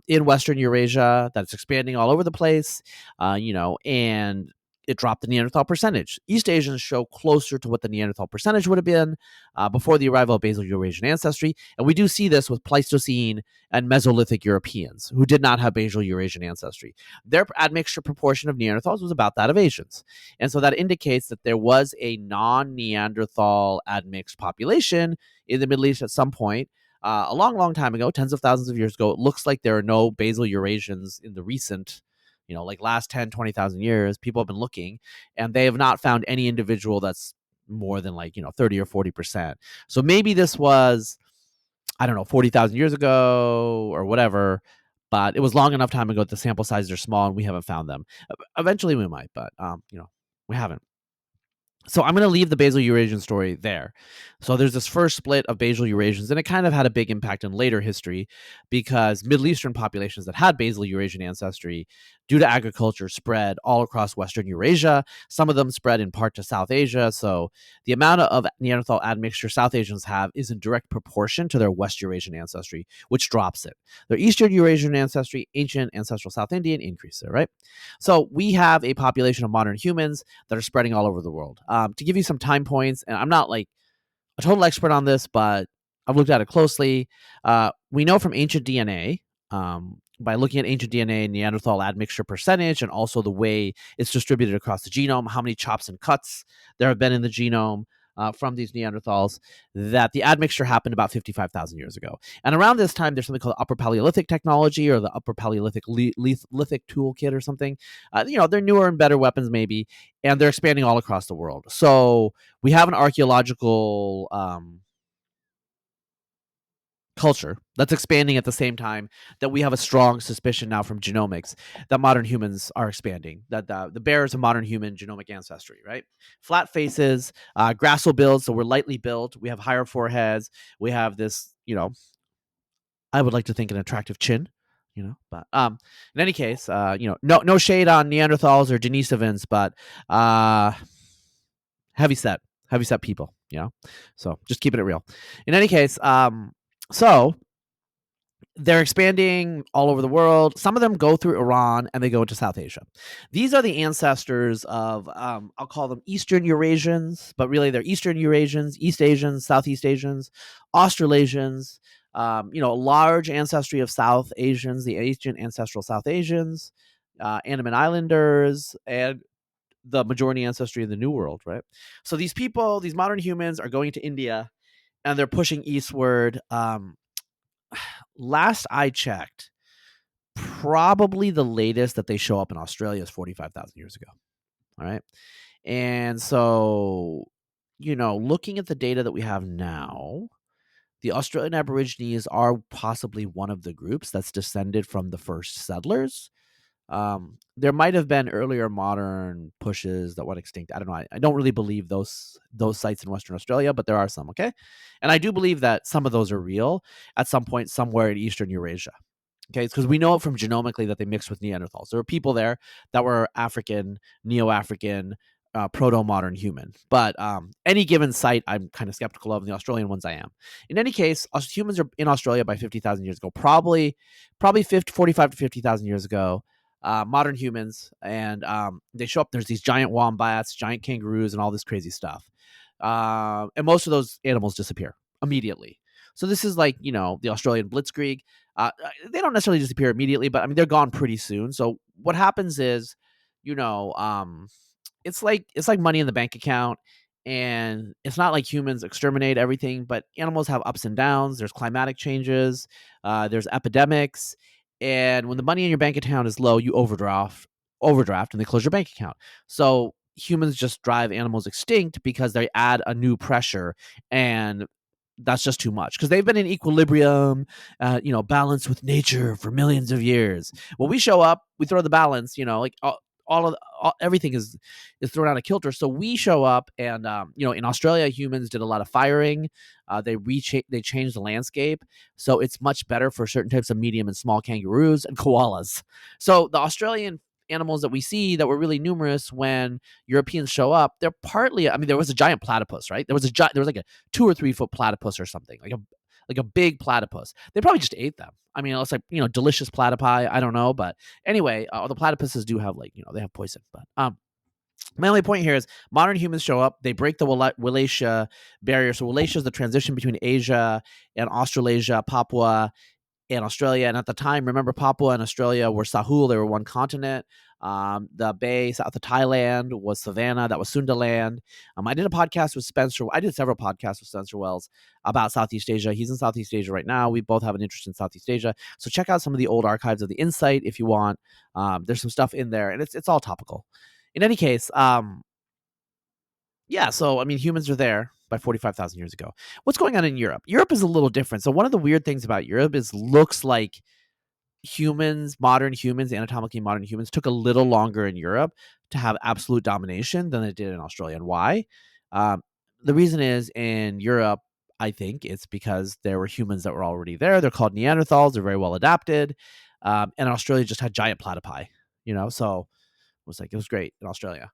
in Western Eurasia that's expanding all over the place, and it dropped the Neanderthal percentage. East Asians show closer to what the Neanderthal percentage would have been before the arrival of Basal Eurasian ancestry. And we do see this with Pleistocene and Mesolithic Europeans who did not have Basal Eurasian ancestry. Their admixture proportion of Neanderthals was about that of Asians. And so that indicates that there was a non-Neanderthal admixed population in the Middle East at some point. A long, long time ago, tens of thousands of years ago. It looks like there are no Basal Eurasians in the recent, like last 10, 20,000 years. People have been looking, and they have not found any individual that's more than 30 or 40%. So maybe this was, I don't know, 40,000 years ago or whatever, but it was long enough time ago that the sample sizes are small and we haven't found them. Eventually we might, but, we haven't. So I'm going to leave the Basal Eurasian story there. So there's this first split of Basal Eurasians, and it kind of had a big impact in later history because Middle Eastern populations that had Basal Eurasian ancestry, due to agriculture, spread all across Western Eurasia. Some of them spread in part to South Asia. So the amount of Neanderthal admixture South Asians have is in direct proportion to their West Eurasian ancestry, which drops it. Their Eastern Eurasian ancestry, ancient ancestral South Indian, increase it, right? So we have a population of modern humans that are spreading all over the world. To give you some time points, and I'm not like a total expert on this, but I've looked at it closely. We know from ancient DNA, by looking at ancient DNA, Neanderthal admixture percentage, and also the way it's distributed across the genome, how many chops and cuts there have been in the genome from these Neanderthals, that the admixture happened about 55,000 years ago. And around this time, there's something called Upper Paleolithic technology or the Upper Paleolithic lithic toolkit or something. They're newer and better weapons maybe, and they're expanding all across the world. So we have an archaeological culture that's expanding at the same time that we have a strong suspicion now from genomics that modern humans are expanding, that the bearers of modern human genomic ancestry, right? Flat faces, gracile builds, so we're lightly built. We have higher foreheads. We have this, I would like to think an attractive chin, but in any case, no shade on Neanderthals or Denisovans, but heavy set people, so just keeping it real. In any case, so they're expanding all over the world. Some of them go through Iran and they go into South Asia. These are the ancestors of, I'll call them Eastern Eurasians, but really they're Eastern Eurasians, East Asians, Southeast Asians, Australasians, a large ancestry of South Asians, the ancient ancestral South Asians, Andaman Islanders, and the majority ancestry in the New World, right? So these people, these modern humans are going to India and they're pushing eastward. Last I checked, probably the latest that they show up in Australia is 45,000 years ago. All right. And so, looking at the data that we have now, the Australian Aborigines are possibly one of the groups that's descended from the first settlers. There might have been earlier modern pushes that went extinct. I don't know. I don't really believe those sites in Western Australia, but there are some, okay? And I do believe that some of those are real at some point somewhere in Eastern Eurasia. Okay, because we know from genomically that they mixed with Neanderthals. There were people there that were African, Neo-African, proto-modern human. But any given site I'm kind of skeptical of, and the Australian ones I am. In any case, humans are in Australia by 50,000 years ago, probably 45 to 50,000 years ago. Modern humans, and they show up. There's these giant wombats, giant kangaroos, and all this crazy stuff. And most of those animals disappear immediately. So this is like, the Australian blitzkrieg. They don't necessarily disappear immediately, but I mean, they're gone pretty soon. So what happens is, it's like money in the bank account. And it's not like humans exterminate everything, but animals have ups and downs. There's climatic changes. There's epidemics. And when the money in your bank account is low, you overdraft, and they close your bank account. So humans just drive animals extinct because they add a new pressure, and that's just too much because they've been in equilibrium, balance with nature for millions of years. When we show up, we throw the balance, everything is thrown out of kilter. So we show up, and in Australia, humans did a lot of firing. They changed the landscape, so it's much better for certain types of medium and small kangaroos and koalas. So the Australian animals that we see that were really numerous when Europeans show up, they're partly. I mean, there was a giant platypus, right? There was like a 2 or 3 foot platypus or something, like a big platypus. They probably just ate them. I mean, it's like, delicious platypi. I don't know. But anyway, the platypuses do have they have poison. But My only point here is modern humans show up, they break the Wallachia barrier. So Wallachia is the transition between Asia and Australasia, Papua, and Australia. And at the time, remember, Papua and Australia were Sahul, they were one continent. The bay south of Thailand was Savannah, that was Sundaland. I did a podcast with Spencer. I did several podcasts with Spencer Wells about Southeast Asia. He's in Southeast Asia right now. We both have an interest in Southeast Asia. So check out some of the old archives of the Insight if you want. There's some stuff in there, and it's all topical. In any case, yeah, so I mean, humans are there by 45,000 years ago. What's going on in Europe? Europe is a little different. So one of the weird things about Europe is looks like humans, modern humans, anatomically modern humans, took a little longer in Europe to have absolute domination than they did in Australia. And why? Um, the reason is in Europe, I think it's because there were humans that were already there. They're called Neanderthals. They're very well adapted. And Australia just had giant platypi, so it was great in Australia.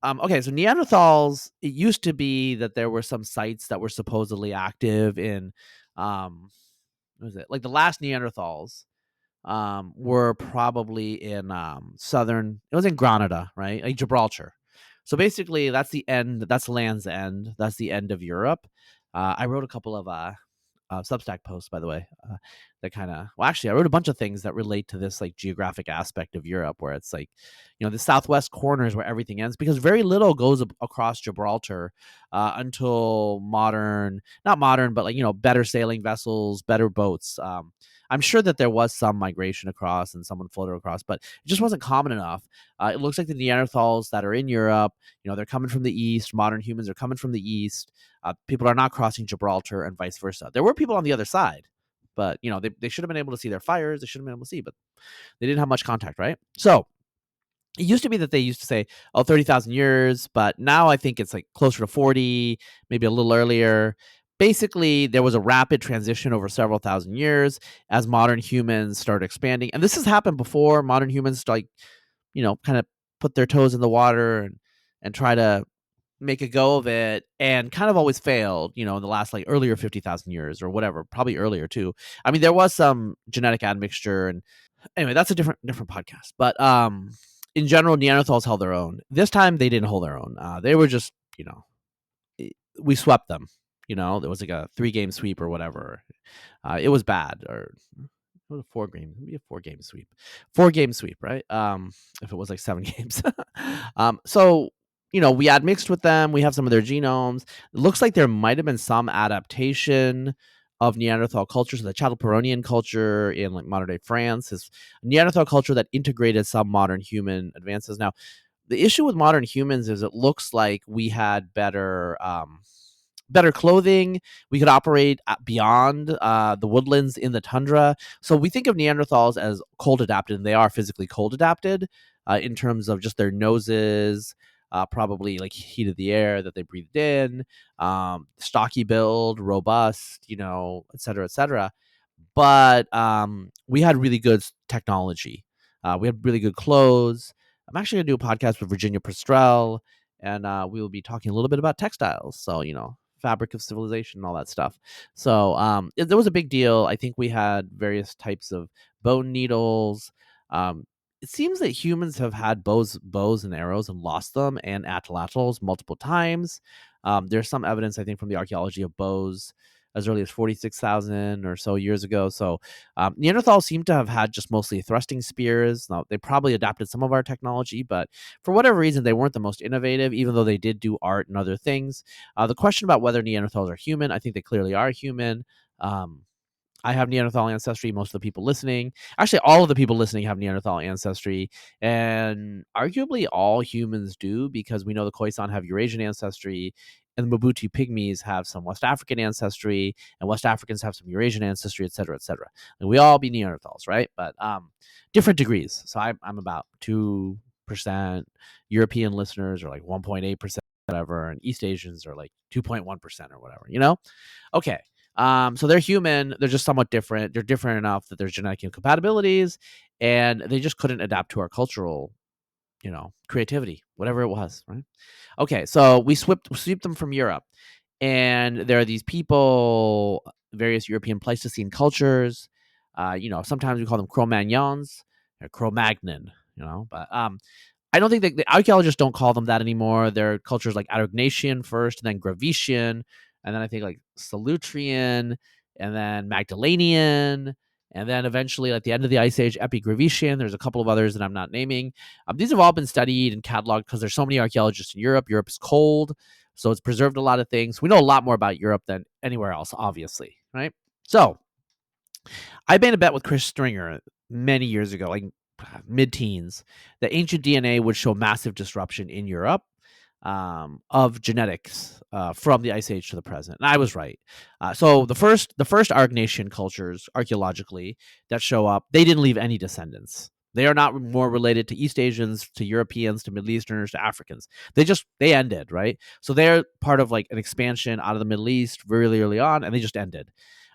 Okay, so Neanderthals, it used to be that there were some sites that were supposedly active in, what was it? Like the last Neanderthals were probably in it was in Granada, right? Like Gibraltar. So basically, that's the end. That's Land's End. That's the end of Europe. I wrote a couple of Substack posts, by the way, that kind of, well, actually, I wrote a bunch of things that relate to this like geographic aspect of Europe, where it's like, the southwest corner is where everything ends, because very little goes across Gibraltar until not modern, but like, better sailing vessels, better boats. I'm sure that there was some migration across and someone floated across, but it just wasn't common enough. It looks like the Neanderthals that are in Europe, they're coming from the east. Modern humans are coming from the east. People are not crossing Gibraltar and vice versa. There were people on the other side, but they should have been able to see their fires. They should have been able to see, but they didn't have much contact, right? So it used to be that they used to say, 30,000 years, but now I think it's like closer to 40, maybe a little earlier. Basically, there was a rapid transition over several thousand years as modern humans started expanding. And this has happened before. Modern humans, kind of put their toes in the water and try to make a go of it, and kind of always failed, in the last like earlier 50,000 years or whatever, probably earlier too. I mean, there was some genetic admixture, and anyway, that's a different podcast. But in general, Neanderthals held their own. This time they didn't hold their own. They were just, we swept them. There was like a 3-game sweep or whatever. It was bad, or it was maybe a 4-game sweep. 4-game sweep, right? If it was like 7 games. So we admixed with them. We have some of their genomes. It looks like there might have been some adaptation of Neanderthal culture. So the Chattoparonian culture in like modern day France is Neanderthal culture that integrated some modern human advances. Now, the issue with modern humans is it looks like we had better clothing. We could operate beyond the woodlands in the tundra. So we think of Neanderthals as cold adapted, and they are physically cold adapted in terms of just their noses, probably like heat of the air that they breathed in, stocky build, robust, et cetera, et cetera. But we had really good technology. We had really good clothes. I'm actually going to do a podcast with Virginia Prestrel, and we will be talking a little bit about textiles. So, fabric of civilization and all that stuff. So there was a big deal. I think we had various types of bone needles. It seems that humans have had bows and arrows and lost them, and atlatls multiple times. There's some evidence, I think, from the archaeology of bows as early as 46,000 or so years ago. So Neanderthals seem to have had just mostly thrusting spears. Now, they probably adapted some of our technology, but for whatever reason, they weren't the most innovative, even though they did do art and other things. The question about whether Neanderthals are human, I think they clearly are human. I have Neanderthal ancestry. Most of the people listening, actually all of the people listening, have Neanderthal ancestry, and arguably all humans do, because we know the Khoisan have Eurasian ancestry, and the Mabuti Pygmies have some West African ancestry, and West Africans have some Eurasian ancestry, et cetera, et cetera. And we all be Neanderthals, right? But different degrees. So I'm about 2%. European listeners are like 1.8%, whatever, and East Asians are like 2.1% or whatever. Okay. So they're human. They're just somewhat different. They're different enough that there's genetic incompatibilities, and they just couldn't adapt to our cultural, creativity, whatever it was, right? Okay, so we swept them from Europe, and there are these people, various European Pleistocene cultures. Sometimes we call them Cro-Magnons or Cro-Magnon, but I don't think that the archaeologists don't call them that anymore. Their cultures like Aragnatian first, and then Gravetian, and then I think like Salutrian, and then Magdalenian, and then eventually at the end of the Ice Age, Epigravetian. There's a couple of others that I'm not naming. These have all been studied and cataloged because there's so many archaeologists in Europe. Europe is cold, so it's preserved a lot of things. We know a lot more about Europe than anywhere else, obviously, right? So I made a bet with Chris Stringer many years ago, like mid-teens, that ancient DNA would show massive disruption in Europe of genetics from the Ice Age to the present, and I was right. So the first Argnatian cultures archaeologically that show up, they didn't leave any descendants. They are not more related to East Asians, to Europeans, to Middle Easterners, to Africans. They ended, right? So they're part of like an expansion out of the Middle East really early on, and they just ended.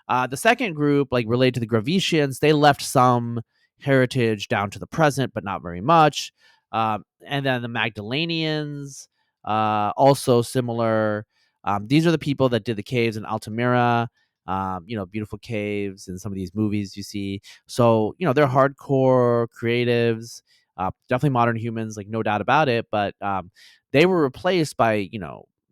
The second group, like related to the Gravetians, they left some heritage down to the present, but not very much. And then the Magdalenians, also similar. These are the people that did the caves in Altamira, beautiful caves in some of these movies you see. So, they're hardcore creatives, definitely modern humans, like no doubt about it. But they were replaced by,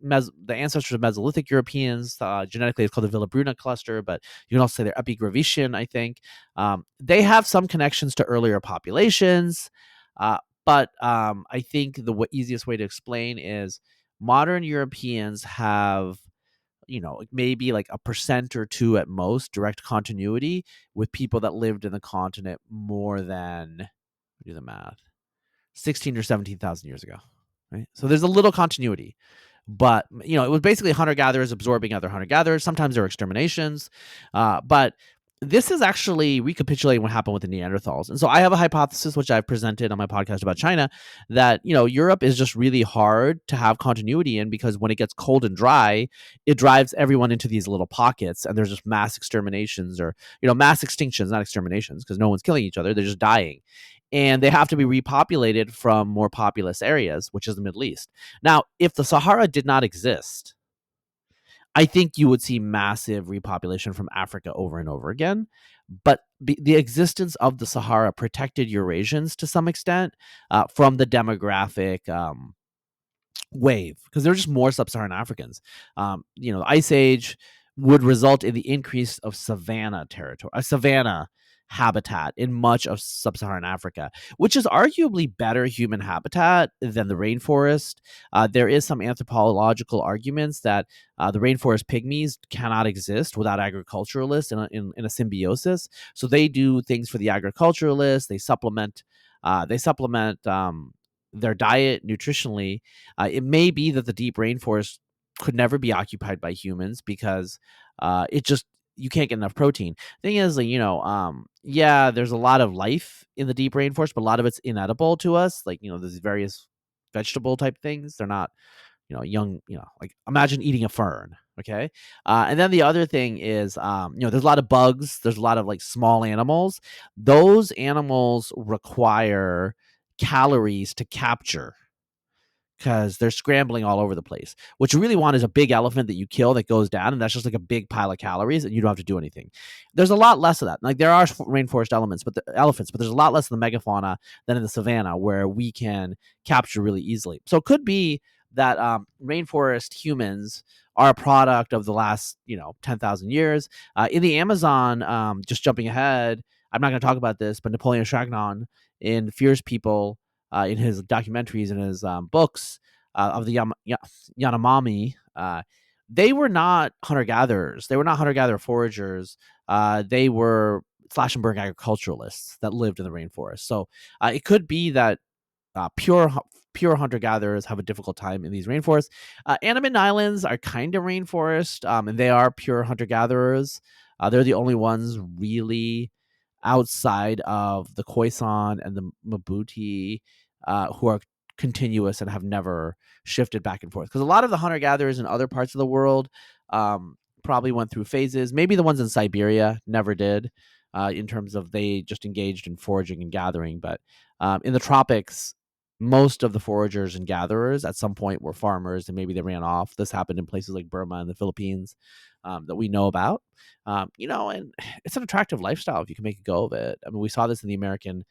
the ancestors of Mesolithic Europeans. Genetically, it's called the Villabruna cluster, but you can also say they're Epigravetian, I think. They have some connections to earlier populations, but I think the easiest way to explain is modern Europeans have, maybe like a percent or two at most direct continuity with people that lived in the continent more than, do the math, 16 or 17,000 years ago, right? So there's a little continuity. But, it was basically hunter-gatherers absorbing other hunter-gatherers. Sometimes there were exterminations. But this is actually recapitulating what happened with the Neanderthals. And so I have a hypothesis, which I've presented on my podcast about China, that, Europe is just really hard to have continuity in because when it gets cold and dry, it drives everyone into these little pockets and there's just mass exterminations or, mass extinctions, not exterminations, because no one's killing each other. They're just dying. And they have to be repopulated from more populous areas, which is the Middle East. Now, if the Sahara did not exist, I think you would see massive repopulation from Africa over and over again. But the existence of the Sahara protected Eurasians to some extent from the demographic wave because there were just more sub-Saharan Africans. The Ice Age would result in the increase of savanna territory, savanna habitat in much of sub-Saharan Africa, which is arguably better human habitat than the rainforest. There is some anthropological arguments that the rainforest pygmies cannot exist without agriculturalists in a symbiosis. So they do things for the agriculturalists. They supplement. Their diet nutritionally. It may be that the deep rainforest could never be occupied by humans because you can't get enough protein. Thing is, there's a lot of life in the deep rainforest, but a lot of it's inedible to us. Like, there's various vegetable type things. They're not, young, like imagine eating a fern. Okay. And then the other thing is, there's a lot of bugs. There's a lot of like small animals. Those animals require calories to capture because they're scrambling all over the place. What you really want is a big elephant that you kill that goes down, and that's just like a big pile of calories, and you don't have to do anything. There's a lot less of that. Like there are rainforest elephants, but there's a lot less in the megafauna than in the savannah where we can capture really easily. So it could be that rainforest humans are a product of the last 10,000 years. In the Amazon, just jumping ahead, I'm not going to talk about this, but Napoleon Chagnon in Fierce People, in his documentaries and his books of the Yanomami, they were not hunter-gatherers. They were not hunter-gatherer foragers. They were slash and burn agriculturalists that lived in the rainforest. So it could be that pure hunter-gatherers have a difficult time in these rainforests. Andaman Islands are kind of rainforest, and they are pure hunter-gatherers. They're the only ones really outside of the Khoisan and the Mabuti who are continuous and have never shifted back and forth. Because a lot of the hunter-gatherers in other parts of the world probably went through phases. Maybe the ones in Siberia never did in terms of they just engaged in foraging and gathering. But in the tropics, most of the foragers and gatherers at some point were farmers and maybe they ran off. This happened in places like Burma and the Philippines that we know about. And it's an attractive lifestyle if you can make a go of it. I mean, we saw this in the American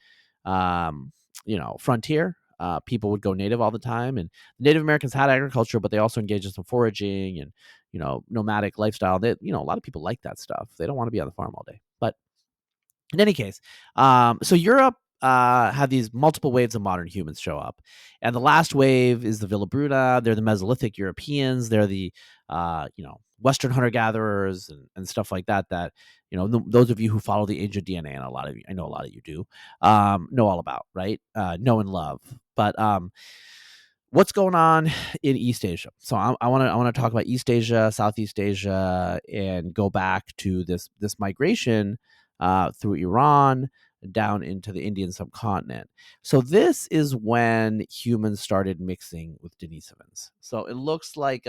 frontier. people would go native all the time. And Native Americans had agriculture, but they also engaged in some foraging and, nomadic lifestyle. That, a lot of people like that stuff. They don't want to be on the farm all day. But in any case, so Europe had these multiple waves of modern humans show up. And the last wave is the Villa Bruna. They're the Mesolithic Europeans. They're the, Western hunter-gatherers and stuff like that, those of you who follow the ancient DNA, and I know a lot of you do, know all about, right? Know and love. But what's going on in East Asia? So I want to talk about East Asia, Southeast Asia, and go back to this migration through Iran down into the Indian subcontinent. So this is when humans started mixing with Denisovans. So it looks like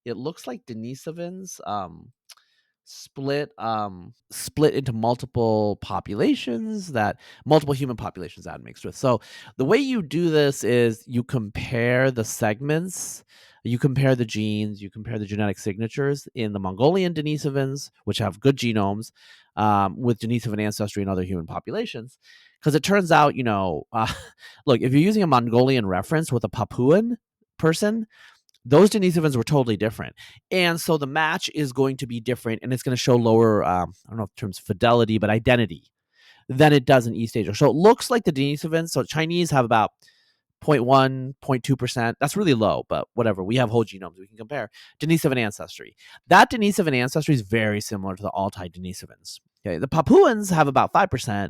Denisovans split into multiple human populations that mixed with. So the way you do this is you compare the segments, you compare the genes, you compare the genetic signatures in the Mongolian Denisovans, which have good genomes, with Denisovan ancestry in other human populations. Because it turns out, look, if you're using a Mongolian reference with a Papuan person, those Denisovans were totally different. And so the match is going to be different, and it's going to show lower, I don't know if the term's fidelity, but identity than it does in East Asia. So it looks like the Denisovans, so Chinese have about 0.1, 0.2%. That's really low, but whatever. We have whole genomes. We can compare. Denisovan ancestry. That Denisovan ancestry is very similar to the Altai Denisovans. Okay, the Papuans have about 5%,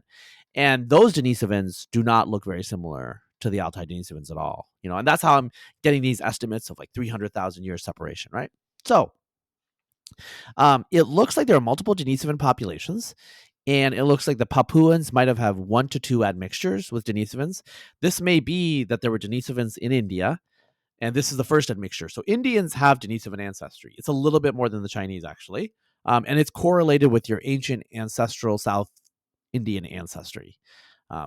and those Denisovans do not look very similar to the Altai Denisovans at all. And that's how I'm getting these estimates of like 300,000 years separation, right? So it looks like there are multiple Denisovan populations, and it looks like the Papuans might have 1 to 2 admixtures with Denisovans. This may be that there were Denisovans in India, and this is the first admixture. So Indians have Denisovan ancestry. It's a little bit more than the Chinese, actually, and it's correlated with your ancient ancestral South Indian ancestry.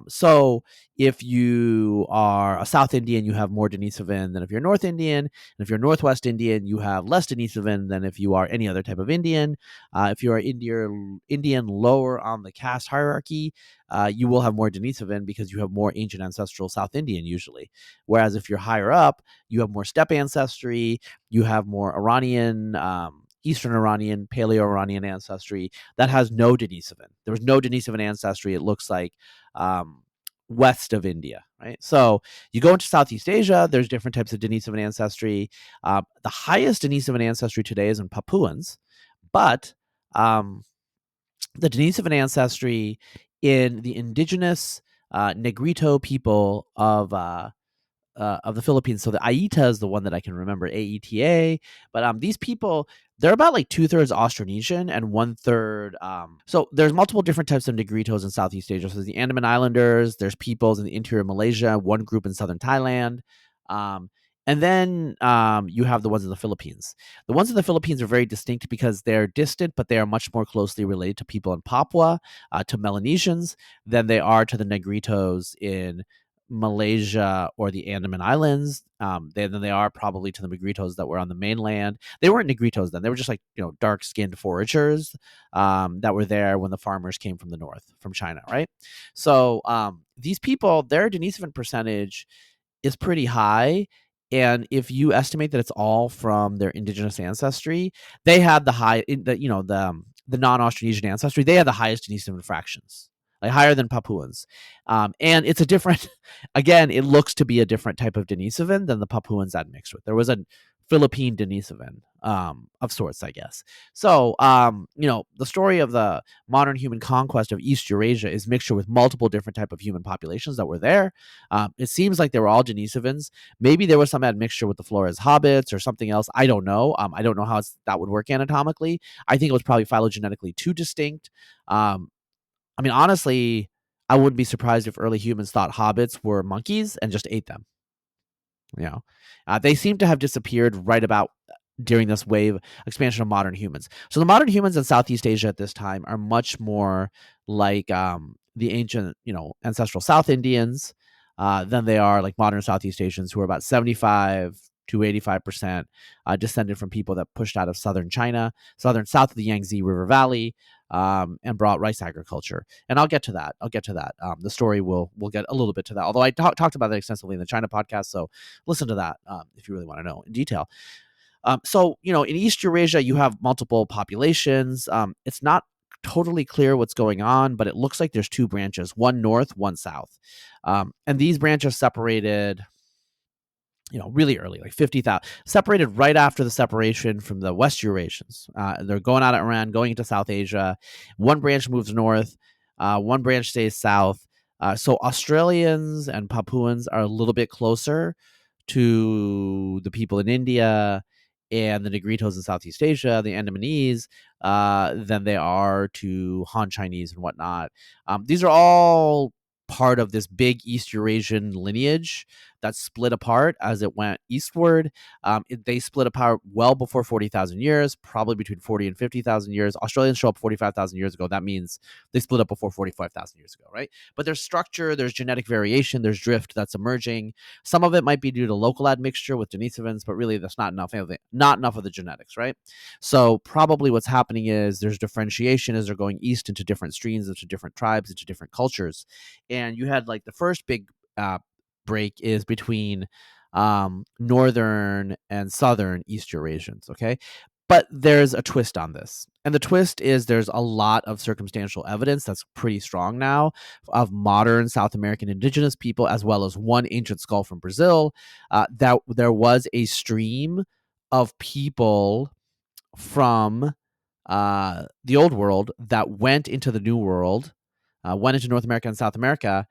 So if you are a South Indian, you have more Denisovan than if you're North Indian. And if you're Northwest Indian, you have less Denisovan than if you are any other type of Indian. If you are Indian lower on the caste hierarchy, you will have more Denisovan because you have more ancient ancestral South Indian usually. Whereas if you're higher up, you have more steppe ancestry, you have more Iranian, Eastern Iranian, Paleo-Iranian ancestry that has no Denisovan. There was no Denisovan ancestry, it looks like, west of India, right? So you go into Southeast Asia, there's different types of Denisovan ancestry. The highest Denisovan ancestry today is in Papuans, but the Denisovan ancestry in the indigenous Negrito people of the Philippines. So the Aita is the one that I can remember, AETA. But these people, they're about like 2/3 Austronesian and 1/3. So there's multiple different types of Negritos in Southeast Asia. So there's the Andaman Islanders, there's peoples in the interior Malaysia, one group in southern Thailand. And then you have the ones in the Philippines. The ones in the Philippines are very distinct because they're distant, but they are much more closely related to people in Papua, to Melanesians, than they are to the Negritos in Malaysia or the Andaman Islands, than they are probably to the Negritos that were on the mainland. They weren't Negritos then; they were just like dark-skinned foragers that were there when the farmers came from the north, from China, right? So these people, their Denisovan percentage is pretty high, and if you estimate that it's all from their indigenous ancestry, they had the non-Austronesian ancestry. They had the highest Denisovan fractions, like higher than Papuans. And it's a different, again, it looks to be a different type of Denisovan than the Papuans that mixed with. There was a Philippine Denisovan of sorts, I guess. So, the story of the modern human conquest of East Eurasia is mixture with multiple different type of human populations that were there. It seems like they were all Denisovans. Maybe there was some admixture with the Flores hobbits or something else. I don't know. I don't know how that would work anatomically. I think it was probably phylogenetically too distinct. Honestly, I wouldn't be surprised if early humans thought hobbits were monkeys and just ate them. They seem to have disappeared right about during this wave expansion of modern humans. So the modern humans in Southeast Asia at this time are much more like the ancient, ancestral South Indians than they are like modern Southeast Asians, who are about 75 to 85% descended from people that pushed out of southern China, south of the Yangtze River Valley, and brought rice agriculture. And I'll get to that. The story we'll get a little bit to that. Although I talked about that extensively in the China podcast, so listen to that if you really want to know in detail. So, in East Eurasia, you have multiple populations. It's not totally clear what's going on, but it looks like there's two branches, one north, one south. And these branches separated, really early, like 50,000, separated right after the separation from the West Eurasians. They're going out of Iran, going into South Asia. One branch moves north, one branch stays south. So Australians and Papuans are a little bit closer to the people in India and the Negritos in Southeast Asia, the Andamanese, than they are to Han Chinese and whatnot. These are all part of this big East Eurasian lineage that split apart as it went eastward. They split apart well before 40,000 years, probably between 40 and 50,000 years. Australians show up 45,000 years ago. That means they split up before 45,000 years ago, right? But there's structure, there's genetic variation, there's drift that's emerging. Some of it might be due to local admixture with Denisovans, but really that's not enough of the genetics, right? So probably what's happening is there's differentiation as they're going east into different streams, into different tribes, into different cultures. And you had like the first big break is between northern and southern East Eurasians, okay? But there's a twist on this. And the twist is there's a lot of circumstantial evidence that's pretty strong now of modern South American indigenous people, as well as one ancient skull from Brazil, that there was a stream of people from the old world that went into the new world, went into North America and South America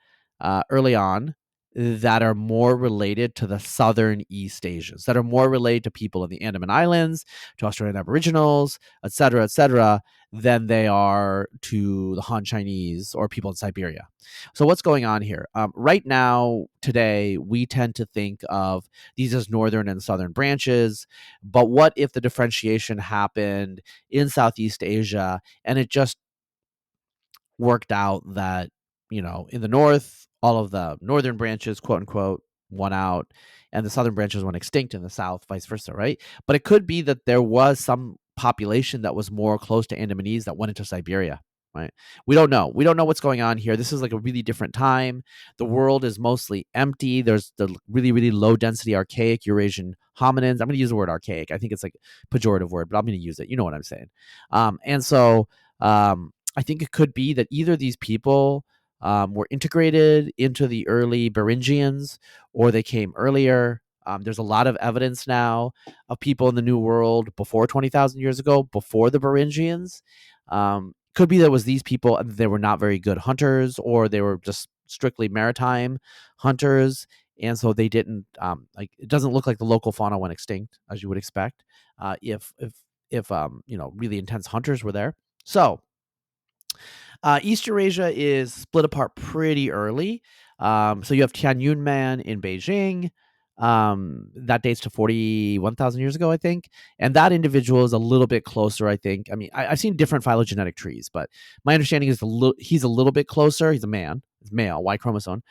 early on, that are more related to the southern East Asians, that are more related to people in the Andaman Islands, to Australian Aboriginals, et cetera, than they are to the Han Chinese or people in Siberia. So what's going on here? Right now, today, we tend to think of these as northern and southern branches, but what if the differentiation happened in Southeast Asia and it just worked out that, in the north, all of the northern branches, quote unquote, won out, and the southern branches went extinct in the south, vice versa, right? But it could be that there was some population that was more close to Andamanese that went into Siberia, right? We don't know. We don't know what's going on here. This is like a really different time. The world is mostly empty. There's the really, really low density archaic Eurasian hominids. I'm going to use the word archaic. I think it's like a pejorative word, but I'm going to use it. You know what I'm saying? And so I think it could be that either these people were integrated into the early Beringians or they came earlier. There's a lot of evidence now of people in the New World before 20,000 years ago, before the Beringians. Could be that it was these people and they were not very good hunters, or they were just strictly maritime hunters. And so they didn't it doesn't look like the local fauna went extinct, as you would expect, if really intense hunters were there. So East Eurasia is split apart pretty early. So you have Tianyun Man in Beijing. That dates to 41,000 years ago, I think. And that individual is a little bit closer, I think. I mean, I've seen different phylogenetic trees, but my understanding is he's a little bit closer. He's a man. He's male, Y chromosome,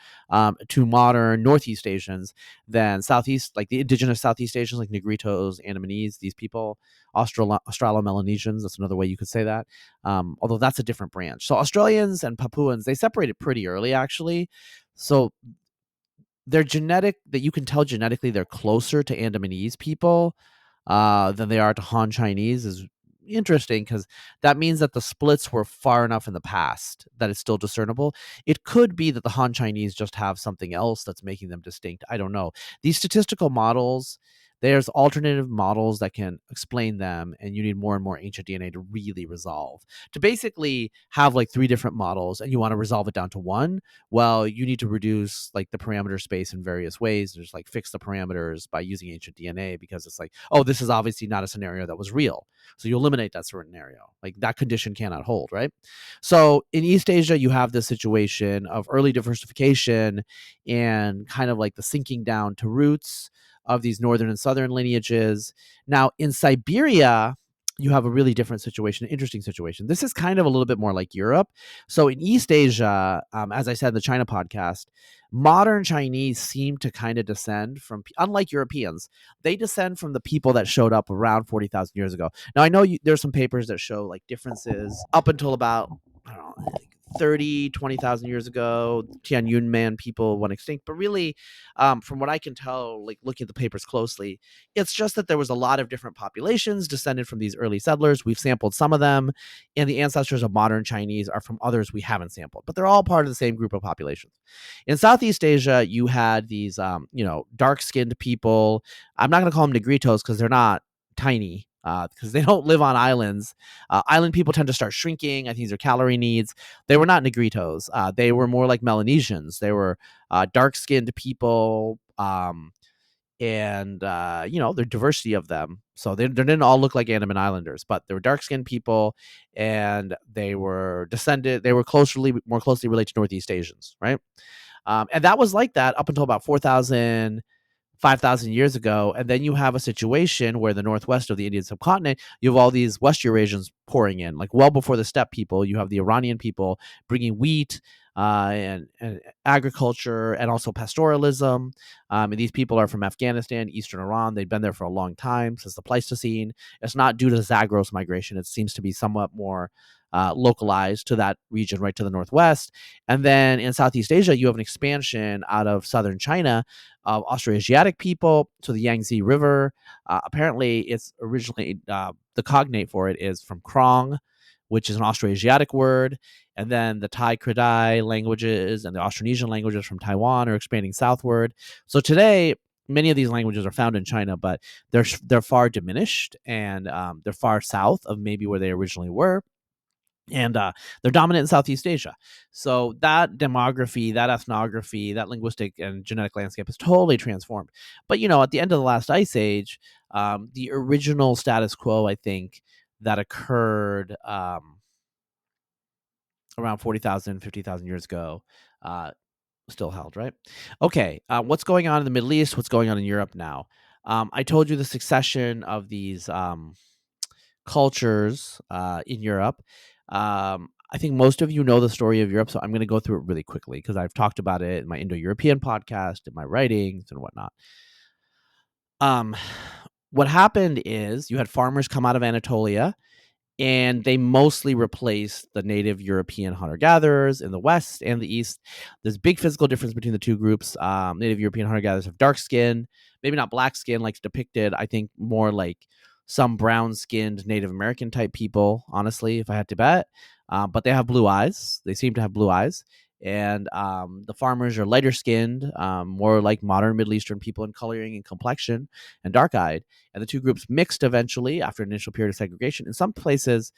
to modern Northeast Asians than Southeast, like the indigenous Southeast Asians, like Negritos, Andamanese, these people, Australo-Melanesians. That's another way you could say that. Although that's a different branch. So Australians and Papuans, they separated pretty early, actually. So they're genetic, that you can tell genetically they're closer to Andamanese people than they are to Han Chinese is interesting, because that means that the splits were far enough in the past that it's still discernible. It could be that the Han Chinese just have something else that's making them distinct. I don't know. These statistical models, there's alternative models that can explain them, and you need more and more ancient DNA to really resolve. To basically have like 3 different models and you want to resolve it down to one, well, you need to reduce like the parameter space in various ways. There's like fix the parameters by using ancient DNA, because it's like, oh, this is obviously not a scenario that was real. So you eliminate that scenario. Like that condition cannot hold, right? So in East Asia, you have this situation of early diversification and kind of like the sinking down to roots of these northern and southern lineages. Now in Siberia, you have a really different situation, interesting situation. This is kind of a little bit more like Europe. So in East Asia, as I said in the China podcast, modern Chinese seem to kind of descend from, unlike Europeans, they descend from the people that showed up around 40,000 years ago. Now, I know there's some papers that show like differences up until about, I don't know, 30, 20,000 years ago, Tianyun man people went extinct. But really, from what I can tell, like looking at the papers closely, it's just that there was a lot of different populations descended from these early settlers. We've sampled some of them, and the ancestors of modern Chinese are from others we haven't sampled, but they're all part of the same group of populations. In Southeast Asia, you had these, dark-skinned people. I'm not going to call them negritos because they're not tiny, because they don't live on islands. Island people tend to start shrinking. I think these are calorie needs. They were not negritos. They were more like Melanesians. They were dark-skinned people. The diversity of them. So they didn't all look like Andaman Islanders, but they were dark-skinned people, and they were more closely related to Northeast Asians, right? And that was like that up until about 4,000, 5,000 years ago. And then you have a situation where the northwest of the Indian subcontinent, you have all these West Eurasians pouring in, like well before the steppe people. You have the Iranian people bringing wheat and agriculture and also pastoralism. And these people are from Afghanistan, Eastern Iran. They've been there for a long time, since the Pleistocene. It's not due to Zagros migration. It seems to be somewhat more localized to that region right to the northwest. And then in Southeast Asia, you have an expansion out of southern China of Austroasiatic people. So the Yangtze River, apparently it's originally, the cognate for it is from Krong, which is an Austroasiatic word. And then the Thai Kredai languages and the Austronesian languages from Taiwan are expanding southward. So today, many of these languages are found in China, but they're far diminished, and they're far south of maybe where they originally were. And they're dominant in Southeast Asia. So that demography, that ethnography, that linguistic and genetic landscape is totally transformed. But, at the end of the last ice age, the original status quo, I think, that occurred around 40,000, 50,000 years ago, still held, right? Okay, what's going on in the Middle East? What's going on in Europe now? I told you the succession of these cultures in Europe. I think most of you know the story of Europe, so I'm going to go through it really quickly because I've talked about it in my Indo-European podcast, in my writings, and whatnot. What happened is you had farmers come out of Anatolia, and they mostly replaced the native European hunter-gatherers in the West and the East. There's big physical difference between the two groups. Native European hunter-gatherers have dark skin, maybe not black skin like depicted. I think more like some brown-skinned Native American type people, honestly, if I had to bet. But they have blue eyes. They seem to have blue eyes. And the farmers are lighter skinned, more like modern Middle Eastern people in coloring and complexion, and dark eyed. And the two groups mixed eventually after an initial period of segregation. In some places,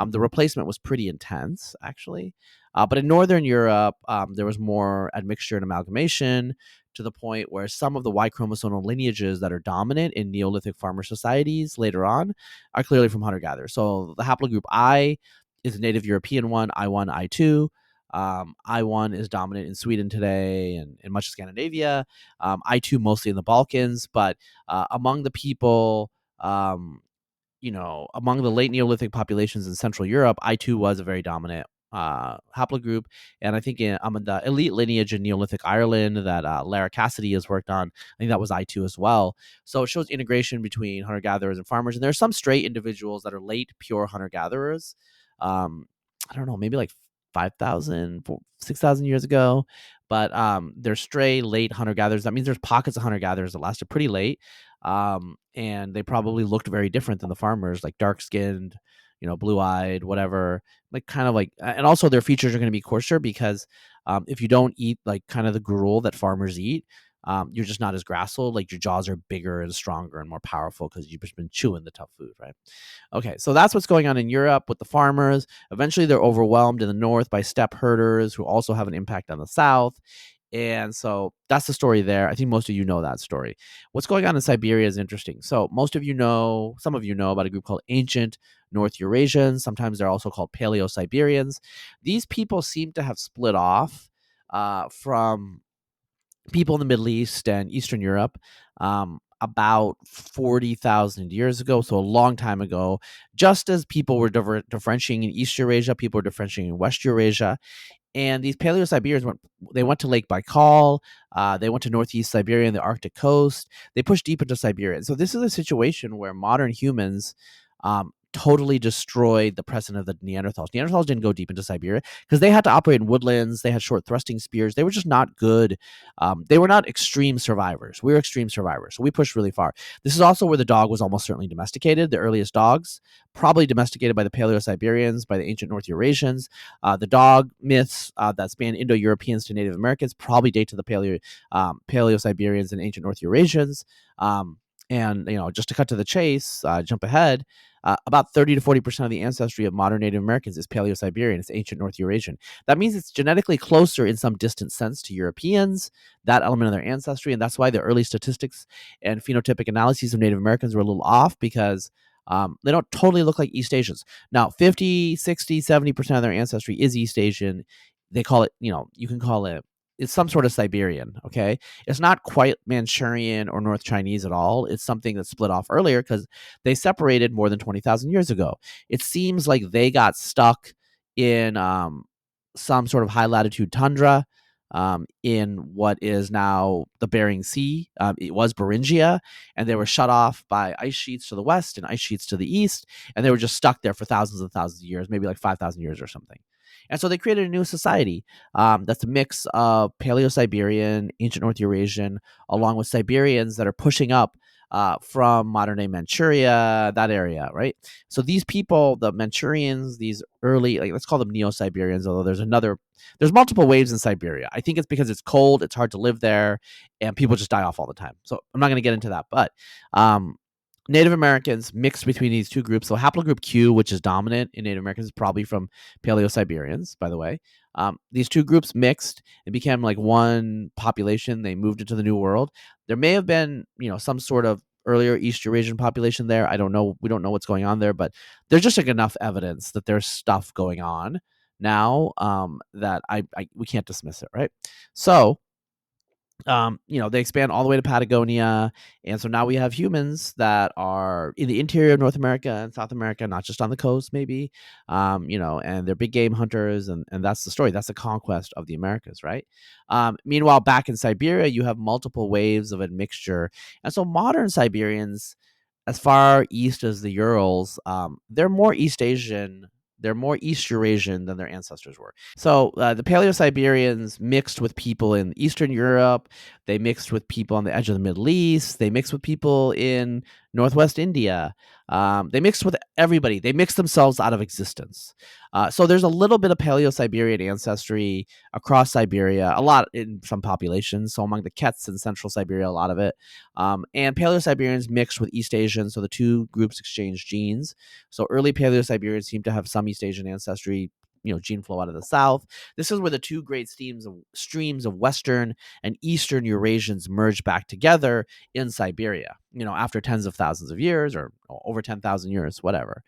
the replacement was pretty intense, actually. But in Northern Europe, there was more admixture and amalgamation, to the point where some of the Y chromosomal lineages that are dominant in Neolithic farmer societies later on are clearly from hunter-gatherers. So the haplogroup I is a native European one, I1, I2. I1 is dominant in Sweden today and in much of Scandinavia. I2 mostly in the Balkans, but among the people, among the late Neolithic populations in Central Europe, I2 was a very dominant haplogroup. And I think in the elite lineage in Neolithic Ireland that Lara Cassidy has worked on, I think that was I2 as well. So it shows integration between hunter-gatherers and farmers. And there are some stray individuals that are late pure hunter-gatherers. I don't know, maybe like 5,000, 6,000 years ago. But they're stray late hunter-gatherers. That means there's pockets of hunter-gatherers that lasted pretty late. And they probably looked very different than the farmers, like dark-skinned, blue-eyed, whatever, like kind of like, and also their features are going to be coarser because if you don't eat like kind of the gruel that farmers eat, you're just not as gracile. Like your jaws are bigger and stronger and more powerful because you've just been chewing the tough food, right? Okay, so that's what's going on in Europe with the farmers. Eventually, they're overwhelmed in the north by steppe herders who also have an impact on the south. And so that's the story there. I think most of you know that story. What's going on in Siberia is interesting. So some of you know about a group called ancient North Eurasians. Sometimes they're also called Paleo-Siberians. These people seem to have split off from people in the Middle East and Eastern Europe. about 40,000 years ago, so a long time ago. Just as people were differentiating in East Eurasia, people were differentiating in West Eurasia. And these Paleo-Siberians went to Lake Baikal. They went to northeast Siberia and the Arctic coast. They pushed deep into Siberia. So this is a situation where modern humans totally destroyed the precedent of the Neanderthals. Neanderthals didn't go deep into Siberia because they had to operate in woodlands. They had short thrusting spears. They were just not good. They were not extreme survivors. We were extreme survivors. So we pushed really far. This is also where the dog was almost certainly domesticated. The earliest dogs, probably domesticated by the Paleo-Siberians, by the ancient North Eurasians. The dog myths that span Indo-Europeans to Native Americans probably date to the Paleo-Siberians and ancient North Eurasians. And just to cut to the chase, jump ahead. About 30 to 40% of the ancestry of modern Native Americans is Paleo-Siberian. It's ancient North Eurasian. That means it's genetically closer in some distant sense to Europeans, that element of their ancestry. And that's why the early statistics and phenotypic analyses of Native Americans were a little off, because they don't totally look like East Asians. Now, 50, 60, 70% of their ancestry is East Asian. They call it, you can call it, it's some sort of Siberian, okay? It's not quite Manchurian or North Chinese at all. It's something that split off earlier because they separated more than 20,000 years ago. It seems like they got stuck in some sort of high latitude tundra in what is now the Bering Sea. It was Beringia, and they were shut off by ice sheets to the west and ice sheets to the east, and they were just stuck there for thousands and thousands of years, maybe like 5,000 years or something. And so they created a new society that's a mix of Paleo-Siberian, ancient North Eurasian, along with Siberians that are pushing up from modern-day Manchuria, that area, right? So these people, the Manchurians, these early, let's call them Neo-Siberians, although there's multiple waves in Siberia. I think it's because it's cold, it's hard to live there, and people just die off all the time. So I'm not going to get into that, but Native Americans mixed between these two groups. So haplogroup Q, which is dominant in Native Americans, is probably from Paleo-Siberians, by the way. These two groups mixed and became like one population. They moved into the New World. There may have been, some sort of earlier East Eurasian population there. I don't know. We don't know what's going on there, but there's just enough evidence that there's stuff going on now that we can't dismiss it, right? So they expand all the way to Patagonia. And so now we have humans that are in the interior of North America and South America, not just on the coast, maybe, and they're big game hunters. And that's the story. That's the conquest of the Americas, right? Meanwhile, back in Siberia, you have multiple waves of admixture. And so modern Siberians, as far east as the Urals, they're more East Asian. They're more East Eurasian than their ancestors were. So the Paleo-Siberians mixed with people in Eastern Europe. They mixed with people on the edge of the Middle East. They mixed with people in Northwest India. They mixed with everybody. They mixed themselves out of existence. So there's a little bit of Paleo-Siberian ancestry across Siberia, a lot in some populations. So among the Kets in central Siberia, a lot of it. And Paleo-Siberians mixed with East Asians. So the two groups exchanged genes. So early Paleo-Siberians seem to have some East Asian ancestry, gene flow out of the south. This is where the two great streams of Western and Eastern Eurasians merge back together in Siberia, after tens of thousands of years or over 10,000 years, whatever.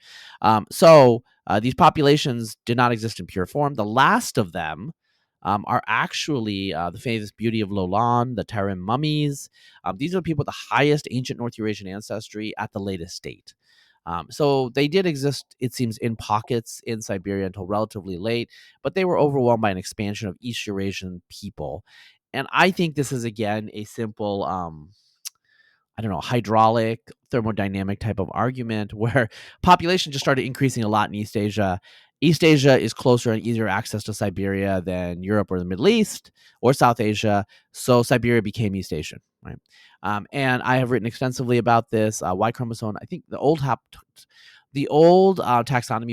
So these populations did not exist in pure form. The last of them are actually the famous beauty of Lolan, the Tarim mummies. These are the people with the highest ancient North Eurasian ancestry at the latest date. So they did exist, it seems, in pockets in Siberia until relatively late, but they were overwhelmed by an expansion of East Eurasian people. And I think this is, again, a simple, hydraulic, thermodynamic type of argument where population just started increasing a lot in East Asia. East Asia is closer and easier access to Siberia than Europe or the Middle East or South Asia. So Siberia became East Asian, right? And I have written extensively about this. Y chromosome, I think the old taxonomy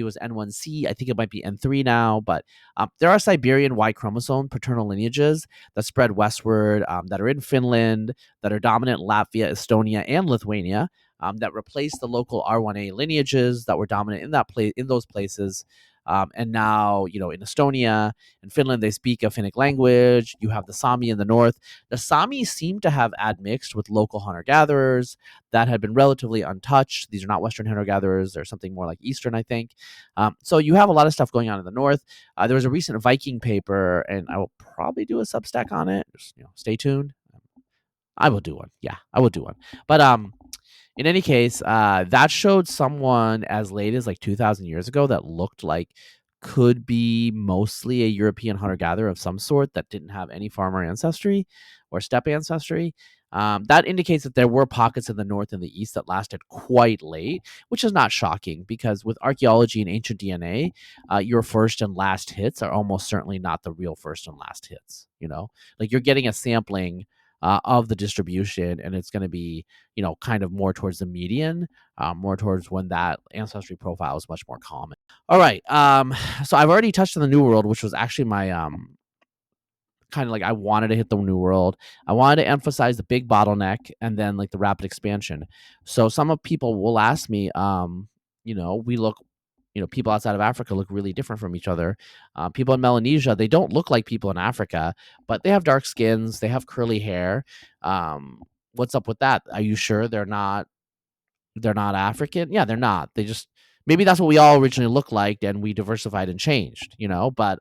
was N1C. I think it might be N3 now, but there are Siberian Y chromosome paternal lineages that spread westward, that are in Finland, that are dominant in Latvia, Estonia, and Lithuania, that replaced the local R1A lineages that were dominant in those places. And now, in Estonia and Finland, they speak a Finnic language. You have the Sami in the north. The Sami seem to have admixed with local hunter-gatherers that had been relatively untouched. These are not Western hunter-gatherers. They're something more like Eastern, I think. So you have a lot of stuff going on in the north. There was a recent Viking paper, and I will probably do a Substack on it. Just, stay tuned. I will do one. Yeah, I will do one. But in any case, that showed someone as late as like 2,000 years ago that looked like could be mostly a European hunter gatherer of some sort that didn't have any farmer ancestry or steppe ancestry. That indicates that there were pockets in the north and the east that lasted quite late, which is not shocking because with archaeology and ancient DNA, your first and last hits are almost certainly not the real first and last hits. Like you're getting a sampling of the distribution, and it's going to be kind of more towards the median, more towards when that ancestry profile is much more common. All right, so I've already touched on the New World, which was actually my kind of like I wanted to hit the New World. I wanted to emphasize the big bottleneck and then like the rapid expansion. So some of people will ask me, we look, people outside of Africa look really different from each other. People in Melanesia, they don't look like people in Africa, but they have dark skins, they have curly hair. What's up with that? Are you sure they're not African? Yeah, they're not. They just maybe that's what we all originally looked like, and we diversified and changed, But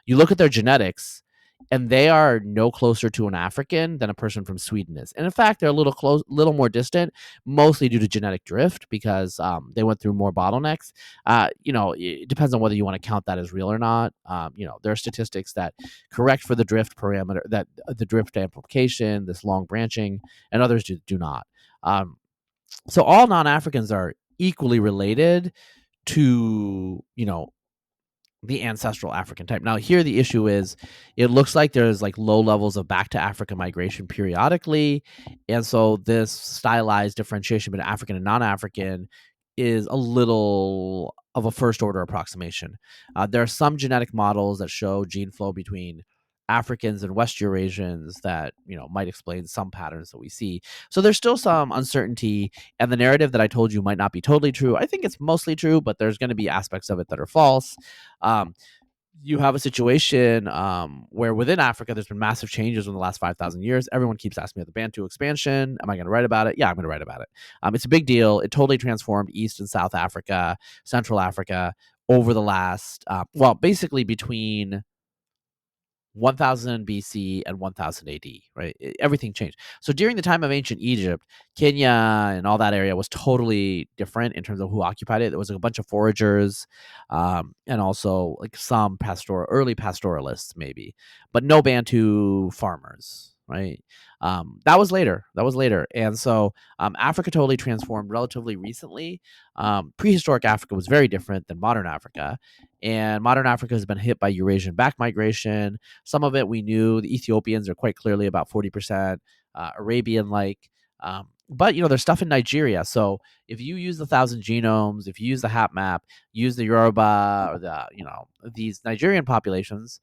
you look at their genetics, and they are no closer to an African than a person from Sweden is. And in fact, they're a little more distant, mostly due to genetic drift because they went through more bottlenecks. It depends on whether you want to count that as real or not. There are statistics that correct for the drift parameter, that the drift amplification, this long branching, and others do not. So all non-Africans are equally related to, the ancestral African type. Now, here the issue is it looks like there's like low levels of back to Africa migration periodically. And so this stylized differentiation between African and non-African is a little of a first order approximation. There are some genetic models that show gene flow between Africans and West Eurasians that might explain some patterns that we see. So there's still some uncertainty, and the narrative that I told you might not be totally true. I think it's mostly true, but there's going to be aspects of it that are false. You have a situation where within Africa, there's been massive changes in the last 5,000 years. Everyone keeps asking me about the Bantu expansion. Am I going to write about it? Yeah, I'm going to write about it. It's a big deal. It totally transformed East and South Africa, Central Africa over the last, basically between 1000 BC and 1000 AD, right? Everything changed. So during the time of ancient Egypt, Kenya and all that area was totally different in terms of who occupied it. There was a bunch of foragers, and also like some early pastoralists maybe, but no Bantu farmers, right? That was later. And so Africa totally transformed relatively recently. Prehistoric Africa was very different than modern Africa. And modern Africa has been hit by Eurasian back migration. Some of it we knew. The Ethiopians are quite clearly about 40% Arabian-like. But there's stuff in Nigeria. So if you use the 1,000 genomes, if you use the HAP map, use the Yoruba or these Nigerian populations,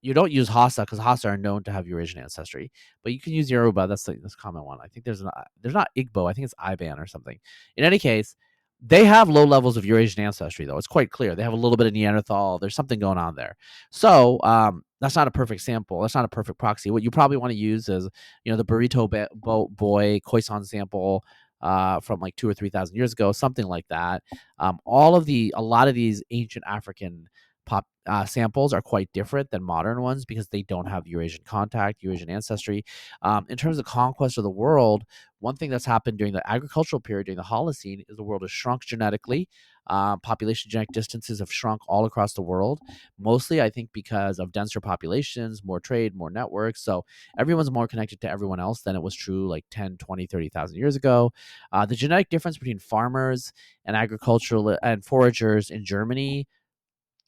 you don't use Hausa because Hausa are known to have Eurasian ancestry, but you can use Yoruba. That's a common one. I think there's not Igbo. I think it's Iban or something. In any case, they have low levels of Eurasian ancestry, though. It's quite clear. They have a little bit of Neanderthal. There's something going on there. So that's not a perfect sample. That's not a perfect proxy. What you probably want to use is, the burrito boy Khoisan sample from like 2,000 or 3,000 years ago, something like that. A lot of these ancient African samples are quite different than modern ones because they don't have Eurasian contact, Eurasian ancestry. In terms of conquest of the world, one thing that's happened during the agricultural period, during the Holocene, is the world has shrunk genetically. Population genetic distances have shrunk all across the world, mostly I think because of denser populations, more trade, more networks. So everyone's more connected to everyone else than it was true like 10, 20, 30,000 years ago. The genetic difference between farmers and agricultural and foragers in Germany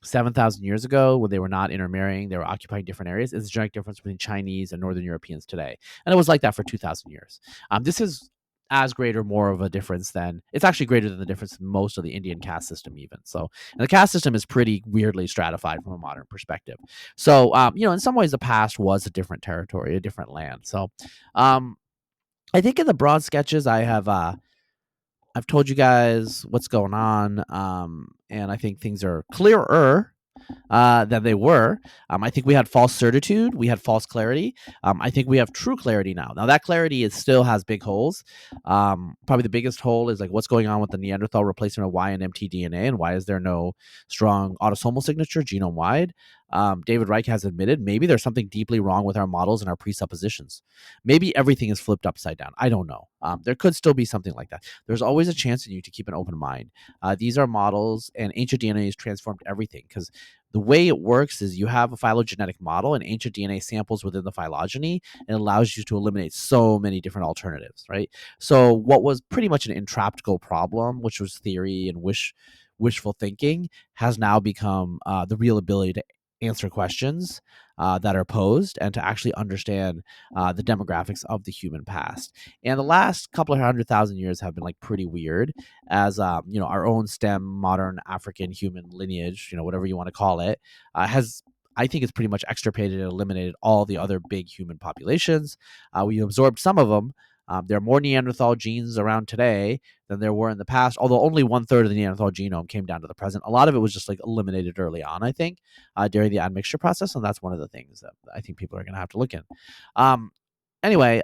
7,000 years ago, when they were not intermarrying, they were occupying different areas, is the genetic difference between Chinese and Northern Europeans today. And it was like that for 2,000 years. This is as great or more of a difference it's actually greater than the difference in most of the Indian caste system even. So, and the caste system is pretty weirdly stratified from a modern perspective. So, in some ways the past was a different territory, a different land. So, I think in the broad sketches I've told you guys what's going on, and I think things are clearer than they were. I think we had false certitude, we had false clarity. I think we have true clarity now. Now that clarity still has big holes. Probably the biggest hole is like what's going on with the Neanderthal replacement of Y and mtDNA, and why is there no strong autosomal signature genome wide? David Reich has admitted, maybe there's something deeply wrong with our models and our presuppositions. Maybe everything is flipped upside down. I don't know. There could still be something like that. There's always a chance in you to keep an open mind. These are models, and ancient DNA has transformed everything, because the way it works is you have a phylogenetic model and ancient DNA samples within the phylogeny, and allows you to eliminate so many different alternatives, right? So what was pretty much an intractable problem, which was theory and wishful thinking, has now become the real ability to answer questions that are posed and to actually understand the demographics of the human past. And the last couple of 100,000 years have been like pretty weird, as our own STEM modern African human lineage, whatever you want to call it, has, I think, it's pretty much extirpated and eliminated all the other big human populations. We absorbed some of them. There are more Neanderthal genes around today than there were in the past, although only 1/3 of the Neanderthal genome came down to the present. A lot of it was just like eliminated early on, I think, during the admixture process, and that's one of the things that I think people are going to have to look in. Anyway,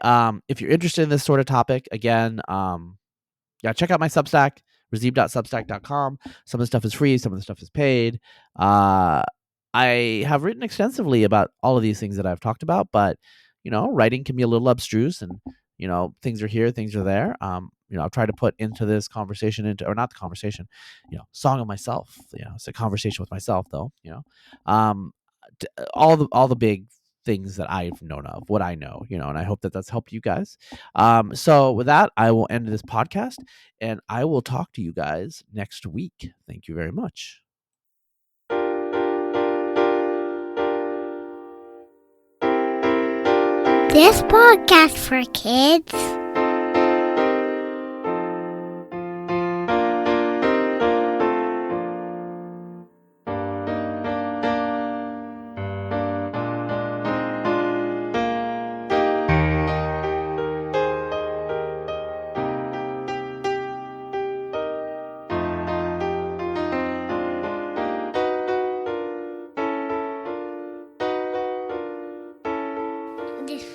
if you're interested in this sort of topic, again, check out my Substack, razib.substack.com. Some of the stuff is free, some of the stuff is paid. I have written extensively about all of these things that I've talked about, but writing can be a little abstruse, and things are here, things are there. I've tried to put into this conversation or not the conversation, song of myself. It's a conversation with myself, though. All the big things that I've known of, what I know, and I hope that that's helped you guys. So with that, I will end this podcast, and I will talk to you guys next week. Thank you very much. This podcast for kids. This